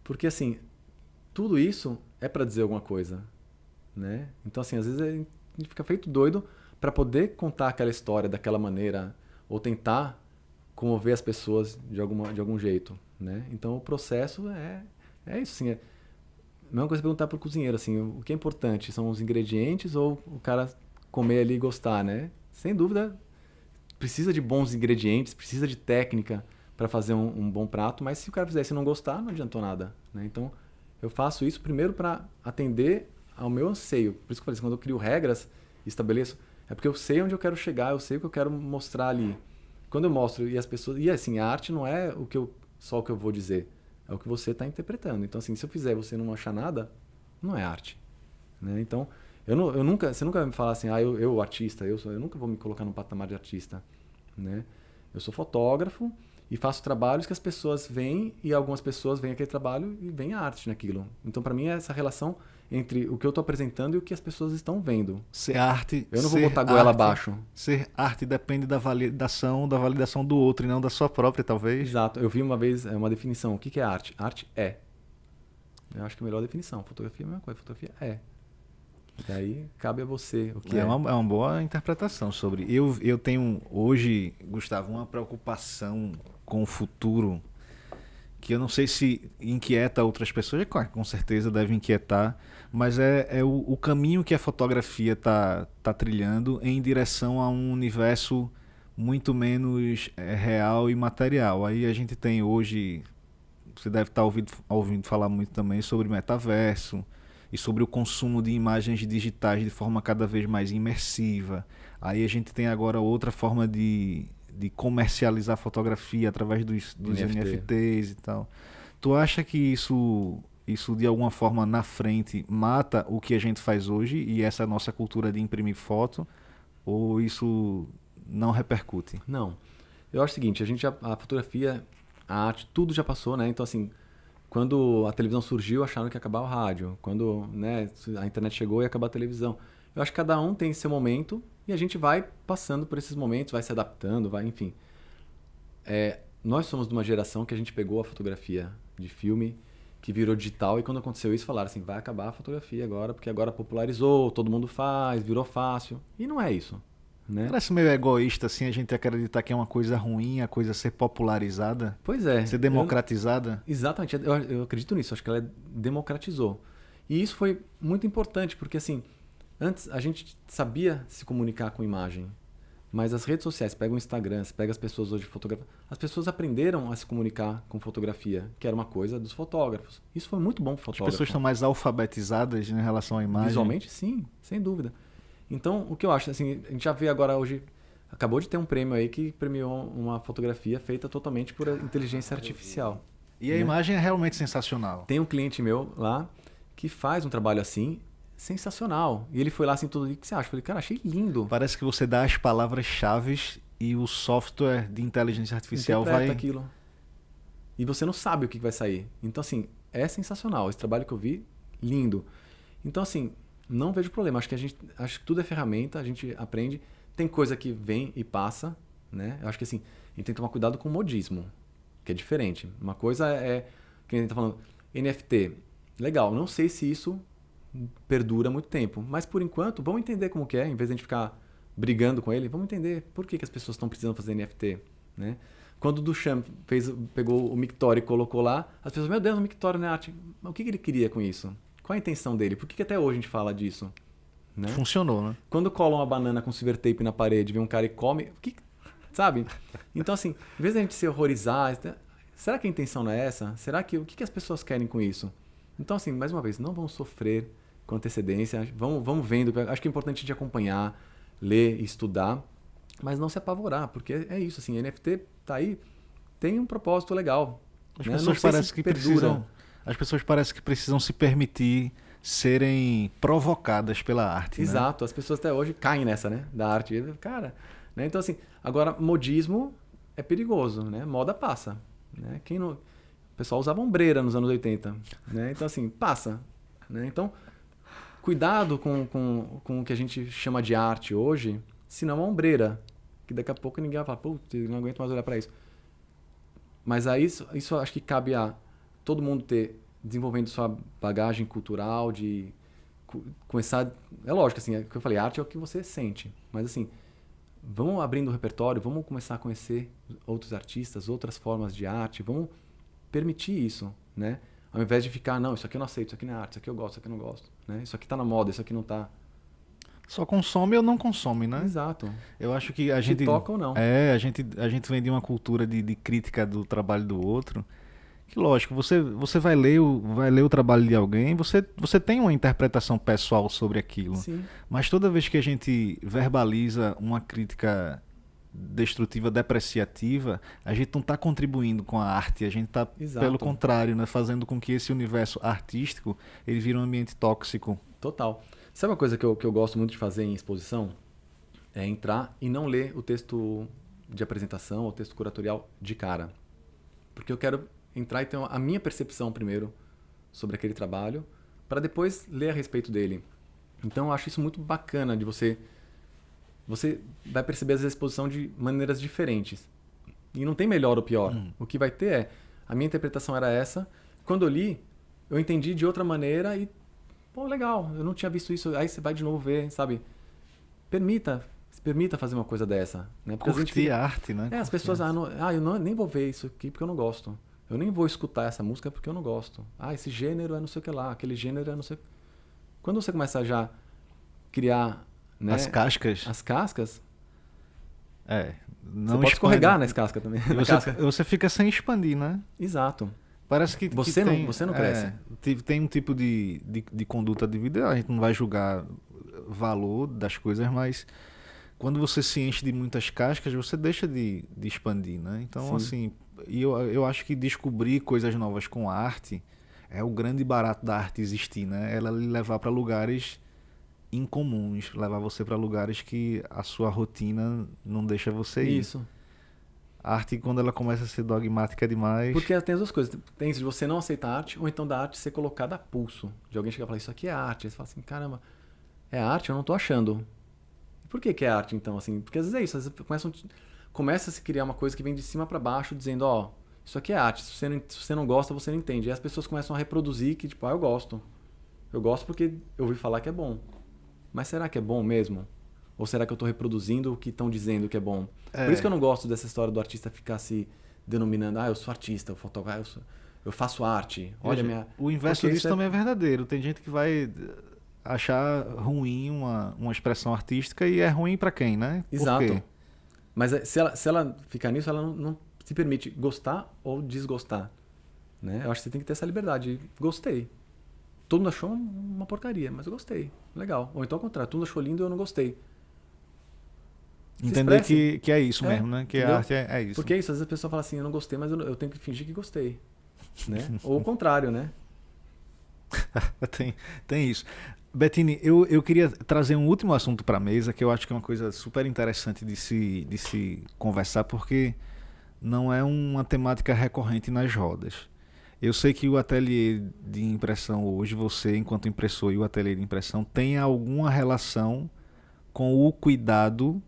Porque, assim, tudo isso é para dizer alguma coisa, né? Então, assim, às vezes a gente fica feito doido para poder contar aquela história daquela maneira ou tentar comover as pessoas de algum jeito, né? Então, o processo é isso, assim. A mesma coisa perguntar para o cozinheiro, assim, o que é importante? São os ingredientes ou o cara comer ali e gostar, né? Sem dúvida, precisa de bons ingredientes, precisa de técnica para fazer um bom prato, mas se o cara fizer e não gostar, não adiantou nada, né? Então, eu faço isso primeiro para atender ao meu anseio. Por isso que eu falei assim, quando eu crio regras e estabeleço, é porque eu sei onde eu quero chegar, eu sei o que eu quero mostrar ali. Quando eu mostro e as pessoas... E assim, a arte não é só o que eu vou dizer, é o que você está interpretando. Então, assim, se eu fizer e você não achar nada, não é arte, né? Então, você nunca vai me falar assim, eu artista, eu nunca vou me colocar num patamar de artista, né? Eu sou fotógrafo e faço trabalhos que as pessoas veem e algumas pessoas veem aquele trabalho e veem a arte naquilo. Então, para mim, é essa relação entre o que eu estou apresentando e o que as pessoas estão vendo. Ser arte... Eu não vou botar a goela abaixo. Ser arte depende da validação do outro e não da sua própria, talvez. Exato. Eu vi uma vez uma definição. O que é arte? Arte é. Eu acho que é a melhor definição. Fotografia é a mesma coisa. Fotografia é. E aí, cabe a você o que é. É uma boa interpretação sobre... Eu tenho hoje, Gustavo, uma preocupação com o futuro que eu não sei se inquieta outras pessoas, claro, com certeza deve inquietar, mas é o caminho que a fotografia tá trilhando em direção a um universo muito menos real e material. Aí a gente tem hoje, você deve estar ouvindo falar muito também sobre metaverso e sobre o consumo de imagens digitais de forma cada vez mais imersiva. Aí a gente tem agora outra forma de de comercializar fotografia através dos NFT. NFTs e tal. Tu acha que isso de alguma forma na frente mata o que a gente faz hoje e essa nossa cultura de imprimir foto? Ou isso não repercute? Não. Eu acho o seguinte, a fotografia, a arte, tudo já passou, né? Então, assim, quando a televisão surgiu, acharam que ia acabar o rádio. Quando, né, a internet chegou, ia acabar a televisão. Eu acho que cada um tem seu momento e a gente vai passando por esses momentos, vai se adaptando, vai, enfim. Nós somos de uma geração que a gente pegou a fotografia de filme, que virou digital, e quando aconteceu isso, falaram assim, vai acabar a fotografia agora, porque agora popularizou, todo mundo faz, virou fácil. E não é isso, né? Parece meio egoísta, assim, a gente acreditar que é uma coisa ruim, a coisa ser popularizada, Pois é. ser democratizada. Exatamente, eu acredito nisso, acho que ela democratizou. E isso foi muito importante, porque assim, antes a gente sabia se comunicar com imagem, mas as redes sociais, pega o Instagram, você pega as pessoas hoje fotografam, as pessoas aprenderam a se comunicar com fotografia, que era uma coisa dos fotógrafos. Isso foi muito bom para o As fotógrafo. pessoas estão mais alfabetizadas em relação à imagem. Visualmente, sim, sem dúvida. Então, o que eu acho, assim, a gente já vê agora hoje, acabou de ter um prêmio aí que premiou uma fotografia feita totalmente por inteligência artificial. E a né? imagem é realmente sensacional. Tem um cliente meu lá que faz um trabalho assim, sensacional. E ele foi lá assim, tudo, o que você acha? Eu falei, cara, achei lindo. Parece que você dá as palavras-chave e o software de inteligência artificial Interpreta vai... aquilo. E você não sabe o que vai sair. Então, assim, é sensacional. Esse trabalho que eu vi, lindo. Então, assim, não vejo problema. Acho que tudo é ferramenta, a gente aprende. Tem coisa que vem e passa, né? Eu acho que, assim, a gente tem que tomar cuidado com o modismo, que é diferente. Uma coisa que a gente tá falando, NFT. Legal, não sei se isso perdura muito tempo. Mas, por enquanto, vamos entender como que é, em vez de a gente ficar brigando com ele, vamos entender por que as pessoas estão precisando fazer NFT, né? Quando o Duchamp pegou o Mictório e colocou lá, as pessoas, meu Deus, o Mictório não é arte. Mas o que ele queria com isso? Qual a intenção dele? Por que até hoje a gente fala disso? Né? Funcionou, né? Quando colam uma banana com silver tape na parede, vê um cara e come, sabe? Então, assim, em vez de a gente se horrorizar, será que a intenção não é essa? Será que o que as pessoas querem com isso? Então, assim, mais uma vez, não vamos sofrer com antecedência, vamos vendo. Acho que é importante a gente acompanhar, ler, estudar, mas não se apavorar, porque é isso, assim, NFT tá aí, tem um propósito legal. As né? pessoas parecem que precisam, as pessoas parecem que precisam se permitir serem provocadas pela arte. Exato, né? As pessoas até hoje caem nessa, né? Da arte. Cara, né? Então, assim, agora, modismo é perigoso, né? Moda passa. Né? O pessoal usava ombreira nos anos 80. Né? Então, assim, passa. Né? Então, cuidado com o que a gente chama de arte hoje, se não é uma ombreira. Que daqui a pouco ninguém vai falar, putz, não aguento mais olhar para isso. Mas aí isso acho que cabe a todo mundo desenvolvendo sua bagagem cultural, de começar... É lógico, assim, o que eu falei, arte é o que você sente. Mas, assim, vamos abrindo o repertório, vamos começar a conhecer outros artistas, outras formas de arte, vamos permitir isso, né? Ao invés de ficar, não, isso aqui eu não aceito, isso aqui não é arte, isso aqui eu gosto, isso aqui eu não gosto. Né? Isso aqui tá na moda, isso aqui não tá. Só consome ou não consome, né? Exato. Eu acho que a gente... toca ou não. A gente vem de uma cultura de crítica do trabalho do outro. Que lógico, você vai ler o trabalho de alguém, você tem uma interpretação pessoal sobre aquilo. Sim. Mas toda vez que a gente verbaliza uma crítica destrutiva, depreciativa, a gente não está contribuindo com a arte, a gente está, pelo contrário, né, fazendo com que esse universo artístico ele vire um ambiente tóxico. Total. Sabe uma coisa que eu gosto muito de fazer em exposição? É entrar e não ler o texto de apresentação, o texto curatorial de cara. Porque eu quero entrar e ter a minha percepção primeiro sobre aquele trabalho, para depois ler a respeito dele. Então eu acho isso muito bacana de você vai perceber a exposição de maneiras diferentes. E não tem melhor ou pior. O que vai ter a minha interpretação era essa. Quando eu li, eu entendi de outra maneira e, pô, legal, eu não tinha visto isso. Aí você vai de novo ver, sabe? Se permita fazer uma coisa dessa. Né? Porque Curtir a arte, né? As pessoas, eu nem vou ver isso aqui porque eu não gosto. Eu nem vou escutar essa música porque eu não gosto. Esse gênero é não sei o que lá, aquele gênero é não sei o que. Quando você começa a já criar... Né? As cascas. Não você pode escorregar nas cascas também. Você fica sem expandir, né? Exato. Parece que você não cresce. Tem um tipo de conduta de vida, a gente não vai julgar valor das coisas, mas quando você se enche de muitas cascas, você deixa de expandir, né? Então, Sim. assim, eu acho que descobrir coisas novas com a arte é o grande barato da arte existir, né? Ela lhe levar para lugares incomuns, levar você para lugares que a sua rotina não deixa você ir. Isso. A arte, quando ela começa a ser dogmática demais... Porque tem as duas coisas. Tem isso de você não aceitar arte, ou então da arte ser colocada a pulso. De alguém chegar e falar, isso aqui é arte. Aí você fala assim, caramba, é arte? Eu não tô achando. Por que que é arte, então? Assim, porque às vezes é isso. Às vezes começa a se criar uma coisa que vem de cima para baixo, dizendo, ó, isso aqui é arte. Se você não gosta, você não entende. E as pessoas começam a reproduzir que, tipo, eu gosto. Eu gosto porque eu ouvi falar que é bom. Mas será que é bom mesmo? Ou será que eu tô reproduzindo o que estão dizendo que é bom? Por isso que eu não gosto dessa história do artista ficar se denominando, eu sou artista, eu fotógrafo, eu faço arte. Olha, O inverso Porque disso também é verdadeiro. Tem gente que vai achar ruim uma expressão artística e é ruim para quem, né? Por Exato. quê? Mas se ela ficar nisso, ela não se permite gostar ou desgostar. Né? Eu acho que você tem que ter essa liberdade. Gostei. Todo mundo achou uma porcaria, mas eu gostei. Legal. Ou então ao contrário, todo mundo achou lindo e eu não gostei. Se Entender expresse. que é isso mesmo, né? Que Entendeu? a arte é isso. Porque é isso, às vezes a pessoa fala assim, eu não gostei, mas eu tenho que fingir que gostei. Né? Ou o contrário, né? Tem isso. Bettini, eu queria trazer um último assunto para a mesa, que eu acho que é uma coisa super interessante de se conversar, porque não é uma temática recorrente nas rodas. Eu sei que o ateliê de impressão hoje, você enquanto impressor e o ateliê de impressão, tem alguma relação com o cuidado,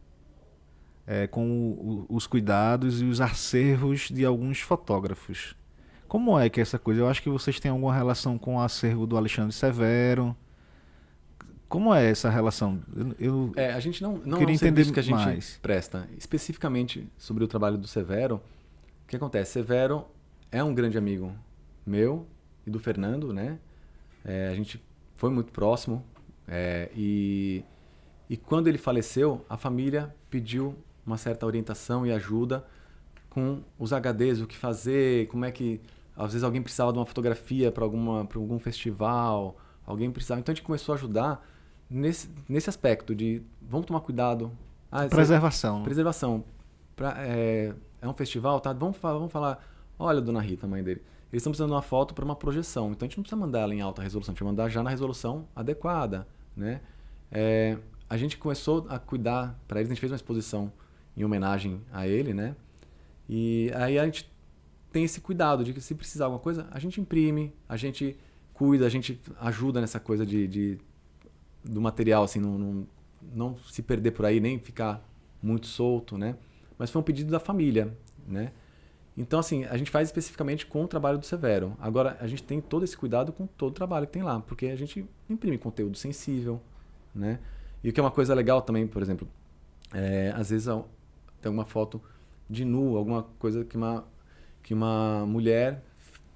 os cuidados e os acervos de alguns fotógrafos. Como é que é essa coisa? Eu acho que vocês têm alguma relação com o acervo do Alexandre Severo. Como é essa relação? A gente não é queria um entender serviço que a gente mais. presta. Especificamente sobre o trabalho do Severo, o que acontece? Severo é um grande amigo meu e do Fernando, né? A gente foi muito próximo. E quando ele faleceu, a família pediu uma certa orientação e ajuda com os HDs, o que fazer, como é que... Às vezes alguém precisava de uma fotografia para algum festival, alguém precisava... Então a gente começou a ajudar nesse aspecto de vamos tomar cuidado. Preservação. Preservação. É um festival, tá? Vamos falar, olha, dona Rita, mãe dele, eles estão precisando de uma foto para uma projeção, então a gente não precisa mandar ela em alta resolução, a gente vai mandar já na resolução adequada, né? A gente começou a cuidar para eles, a gente fez uma exposição em homenagem a ele, né? E aí a gente tem esse cuidado de que se precisar alguma coisa, a gente imprime, a gente cuida, a gente ajuda nessa coisa do material, assim, não se perder por aí, nem ficar muito solto, né? Mas foi um pedido da família, né? Então, assim, a gente faz especificamente com o trabalho do Severo. Agora, a gente tem todo esse cuidado com todo o trabalho que tem lá, porque a gente imprime conteúdo sensível, né? E o que é uma coisa legal também, por exemplo, às vezes tem alguma foto de nu, alguma coisa que uma mulher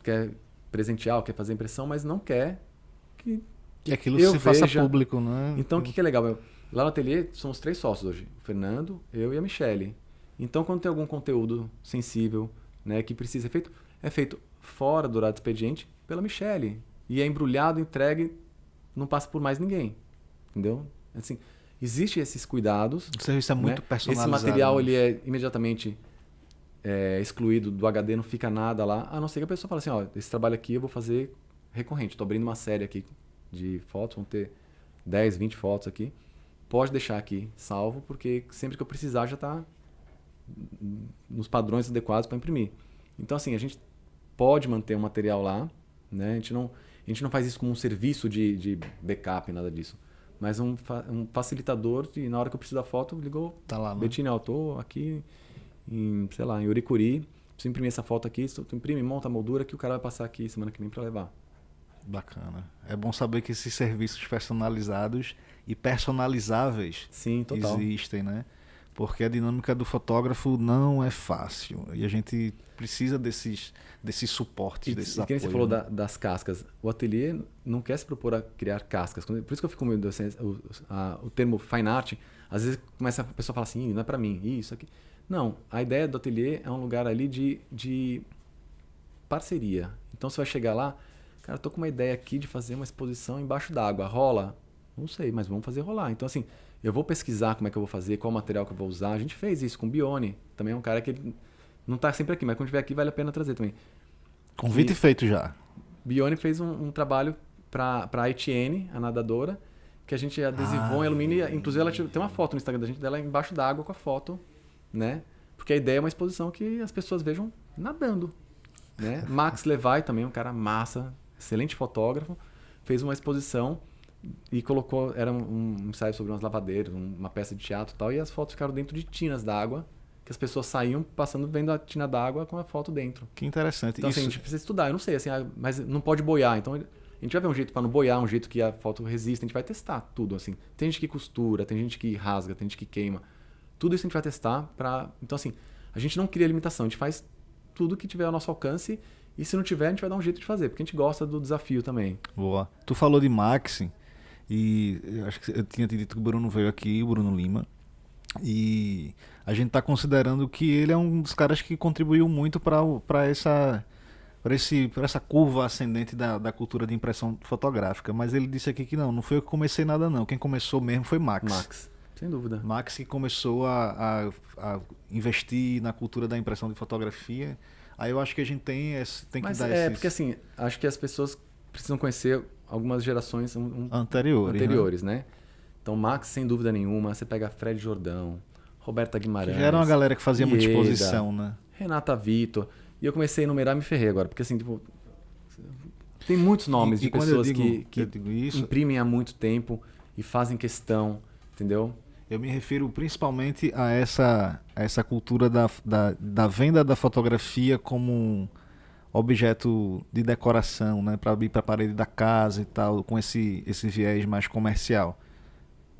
quer presentear, quer fazer impressão, mas não quer que aquilo eu se faça veja. público, né? Então, o que é legal? Lá no ateliê, somos 3 sócios hoje. O Fernando, eu e a Michele. Então, quando tem algum conteúdo sensível, né, que precisa ser feito, é feito fora do horário de expediente pela Michele. E é embrulhado, entregue, não passa por mais ninguém. Entendeu? Assim, existem esses cuidados. O serviço é muito personalizado. Esse material, né? ele é imediatamente excluído do HD, não fica nada lá, a não ser que a pessoa fale assim, ó, esse trabalho aqui eu vou fazer recorrente. Estou abrindo uma série aqui de fotos, vão ter 10, 20 fotos aqui. Pode deixar aqui salvo, porque sempre que eu precisar já está nos padrões adequados para imprimir. Então, assim, a gente pode manter o material lá, né? A gente não faz isso como um serviço de backup, nada disso. Mas um facilitador de, na hora que eu preciso da foto, ligou, Tá lá, né? Bettini, eu tô aqui em Uricuri, preciso imprimir essa foto aqui, tu imprime, monta a moldura que o cara vai passar aqui semana que vem para levar. Bacana. É bom saber que esses serviços personalizados e personalizáveis Sim, total. existem, né? Porque a dinâmica do fotógrafo não é fácil. E a gente precisa desses suportes, desses E que nem apoios. você falou né? das cascas. O ateliê não quer se propor a criar cascas. Por isso que eu fico meio assim, o termo fine art, às vezes começa a pessoa fala assim, não é para mim, isso aqui. Não, a ideia do ateliê é um lugar ali de parceria. Então você vai chegar lá, cara, eu tô com uma ideia aqui de fazer uma exposição embaixo d'água. Rola? Não sei, mas vamos fazer rolar. Então, assim, eu vou pesquisar como é que eu vou fazer, qual material que eu vou usar. A gente fez isso com o Bione. Também é um cara que ele não está sempre aqui, mas quando estiver aqui vale a pena trazer também. Convite feito já. Bione fez um trabalho para a Etienne, a nadadora, que a gente adesivou em alumínio. Inclusive, ela tem uma foto no Instagram da gente dela embaixo d'água com a foto, né? Porque a ideia é uma exposição que as pessoas vejam nadando, né? Max Levy também, um cara massa, excelente fotógrafo, fez uma exposição e colocou, era um ensaio sobre umas lavadeiras, uma peça de teatro e tal, e as fotos ficaram dentro de tinas d'água, que as pessoas saíam passando, vendo a tina d'água com a foto dentro. Que interessante. Então, assim, a gente precisa estudar. Eu não sei, assim, mas não pode boiar. Então, a gente vai ver um jeito para não boiar, um jeito que a foto resista. A gente vai testar tudo, assim. Tem gente que costura, tem gente que rasga, tem gente que queima. Tudo isso a gente vai testar para... Então, assim, a gente não cria limitação. A gente faz tudo que tiver ao nosso alcance e se não tiver, a gente vai dar um jeito de fazer, porque a gente gosta do desafio também. Boa. Tu falou de Maxi e eu acho que eu tinha te dito que o Bruno veio aqui, o Bruno Lima. E a gente está considerando que ele é um dos caras que contribuiu muito para essa curva ascendente da cultura de impressão fotográfica. Mas ele disse aqui que não foi eu que comecei nada não. Quem começou mesmo foi Max. Sem dúvida. Max que começou a investir na cultura da impressão de fotografia. Aí eu acho que a gente tem que Mas dar porque assim, acho que as pessoas precisam conhecer algumas gerações anteriores, né? Então, Max, sem dúvida nenhuma. Você pega Fred Jordão, Roberta Guimarães. Já era uma galera que fazia muita exposição, né? Renata Vitor. E eu comecei a enumerar e me ferrei agora. Porque, assim, tipo, tem muitos nomes de pessoas que imprimem há muito tempo e fazem questão, entendeu? Eu me refiro principalmente a essa cultura da venda da fotografia como um objeto de decoração, né? Para ir para a parede da casa e tal, com esse viés mais comercial.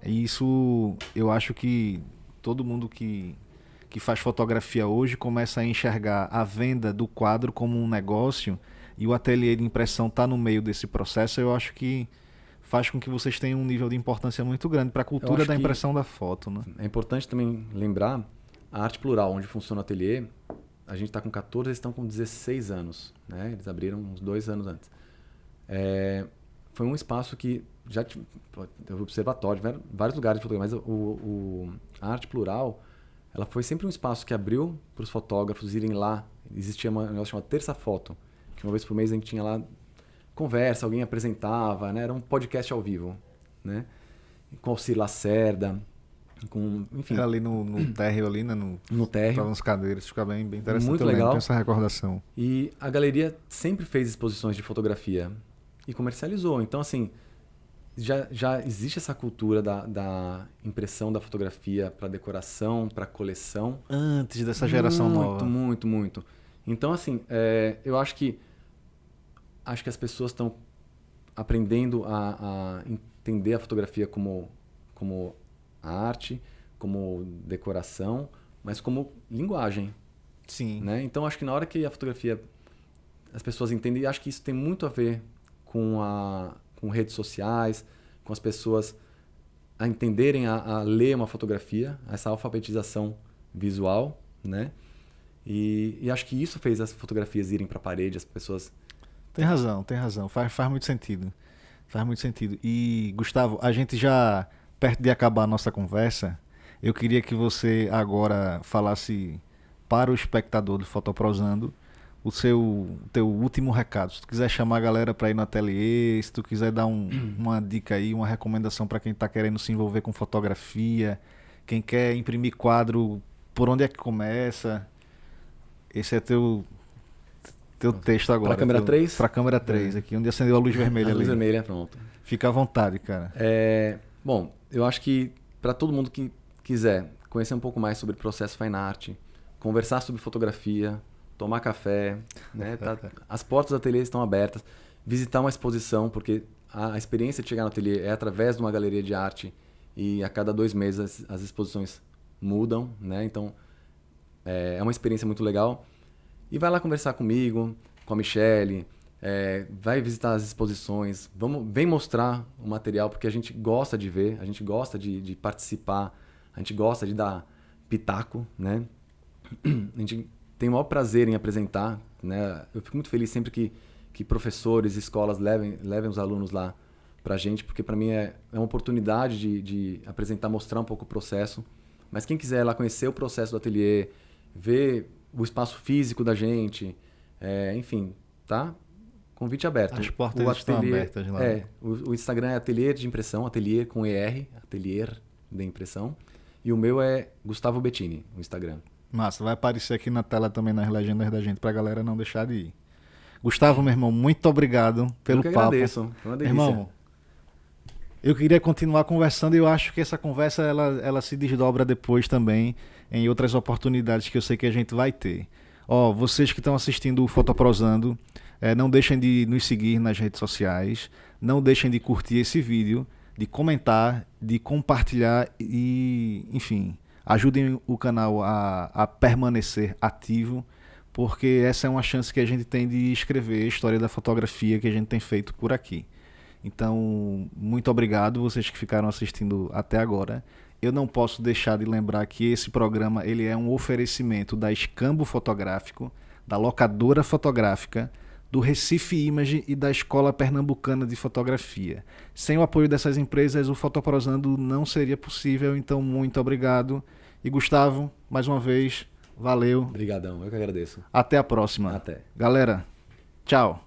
Isso eu acho que todo mundo que faz fotografia hoje começa a enxergar a venda do quadro como um negócio e o ateliê de impressão está no meio desse processo. Eu acho que faz com que vocês tenham um nível de importância muito grande para a cultura da impressão da foto, né? É importante também lembrar a Arte Plural, onde funciona o ateliê. A gente está com 14, eles estão com 16 anos, né? Eles abriram uns 2 anos antes. Foi um espaço que já teve observatório, vários lugares de fotografia, mas a Arte Plural, ela foi sempre um espaço que abriu para os fotógrafos irem lá. Existia um negócio chamado Terça Foto, que uma vez por mês a gente tinha lá conversa, alguém apresentava, né? Era um podcast ao vivo, né? Com Alcir Lacerda, enfim. Era ali no térreo, ali, né? No térreo. Estavam as cadeiras, ficava bem interessante. Muito legal. Tem essa recordação. E a galeria sempre fez exposições de fotografia e comercializou. Então, assim, já existe essa cultura da impressão da fotografia para decoração, para coleção. Antes dessa geração nova. Muito. Então, assim, eu acho que as pessoas estão aprendendo a entender a fotografia como a arte, como decoração, mas como linguagem. Sim. Né? Então, acho que na hora que a fotografia as pessoas entendem, acho que isso tem muito a ver com redes sociais, com as pessoas a entenderem a ler uma fotografia, essa alfabetização visual, né? E acho que isso fez as fotografias irem para a parede, as pessoas... Tem razão. Faz muito sentido. E, Gustavo, a gente já, perto de acabar a nossa conversa, eu queria que você agora falasse para o espectador do Fotoprosando o teu último recado. Se tu quiser chamar a galera para ir no ateliê, se tu quiser dar uma dica aí, uma recomendação para quem está querendo se envolver com fotografia, quem quer imprimir quadro, por onde é que começa? Esse é teu texto agora. Para a câmera 3? Para a câmera 3, aqui, onde acendeu a luz vermelha ali. A luz vermelha, pronto. Fica à vontade, cara. Bom, eu acho que para todo mundo que quiser conhecer um pouco mais sobre o processo Fine Art, conversar sobre fotografia, tomar café, né? As portas do ateliê estão abertas, visitar uma exposição, porque a experiência de chegar no ateliê é através de uma galeria de arte e a cada 2 meses as exposições mudam, né? Então é uma experiência muito legal. E vai lá conversar comigo, com a Michelle, vai visitar as exposições, vem mostrar o material, porque a gente gosta de ver, a gente gosta de participar, a gente gosta de dar pitaco, né? A gente tem o maior prazer em apresentar, né? Eu fico muito feliz sempre que professores, escolas levem os alunos lá pra gente, porque para mim é uma oportunidade de apresentar, mostrar um pouco o processo. Mas quem quiser lá conhecer o processo do ateliê, ver o espaço físico da gente, enfim, tá? Convite aberto. As portas estão abertas lá. O Instagram é Ateliê de Impressão, ateliê com ER, ateliê de impressão. E o meu é Gustavo Bettini, o Instagram. Massa, vai aparecer aqui na tela também nas legendas da gente, pra galera não deixar de ir. Gustavo, meu irmão, muito obrigado pelo papo. Eu que agradeço, foi uma delícia. Irmão, eu queria continuar conversando e eu acho que essa conversa ela se desdobra depois também em outras oportunidades que eu sei que a gente vai ter. Ó, vocês que estão assistindo o Fotoprosando, não deixem de nos seguir nas redes sociais, não deixem de curtir esse vídeo, de comentar, de compartilhar e, enfim, ajudem o canal a permanecer ativo, porque essa é uma chance que a gente tem de escrever a história da fotografia que a gente tem feito por aqui. Então, muito obrigado vocês que ficaram assistindo até agora. Eu não posso deixar de lembrar que esse programa ele é um oferecimento da Escambo Fotográfico, da Locadora Fotográfica, do Recife Image e da Escola Pernambucana de Fotografia. Sem o apoio dessas empresas, o Fotoprosando não seria possível, então muito obrigado. E Gustavo, mais uma vez, valeu. Obrigadão, eu que agradeço. Até a próxima. Até. Galera, tchau.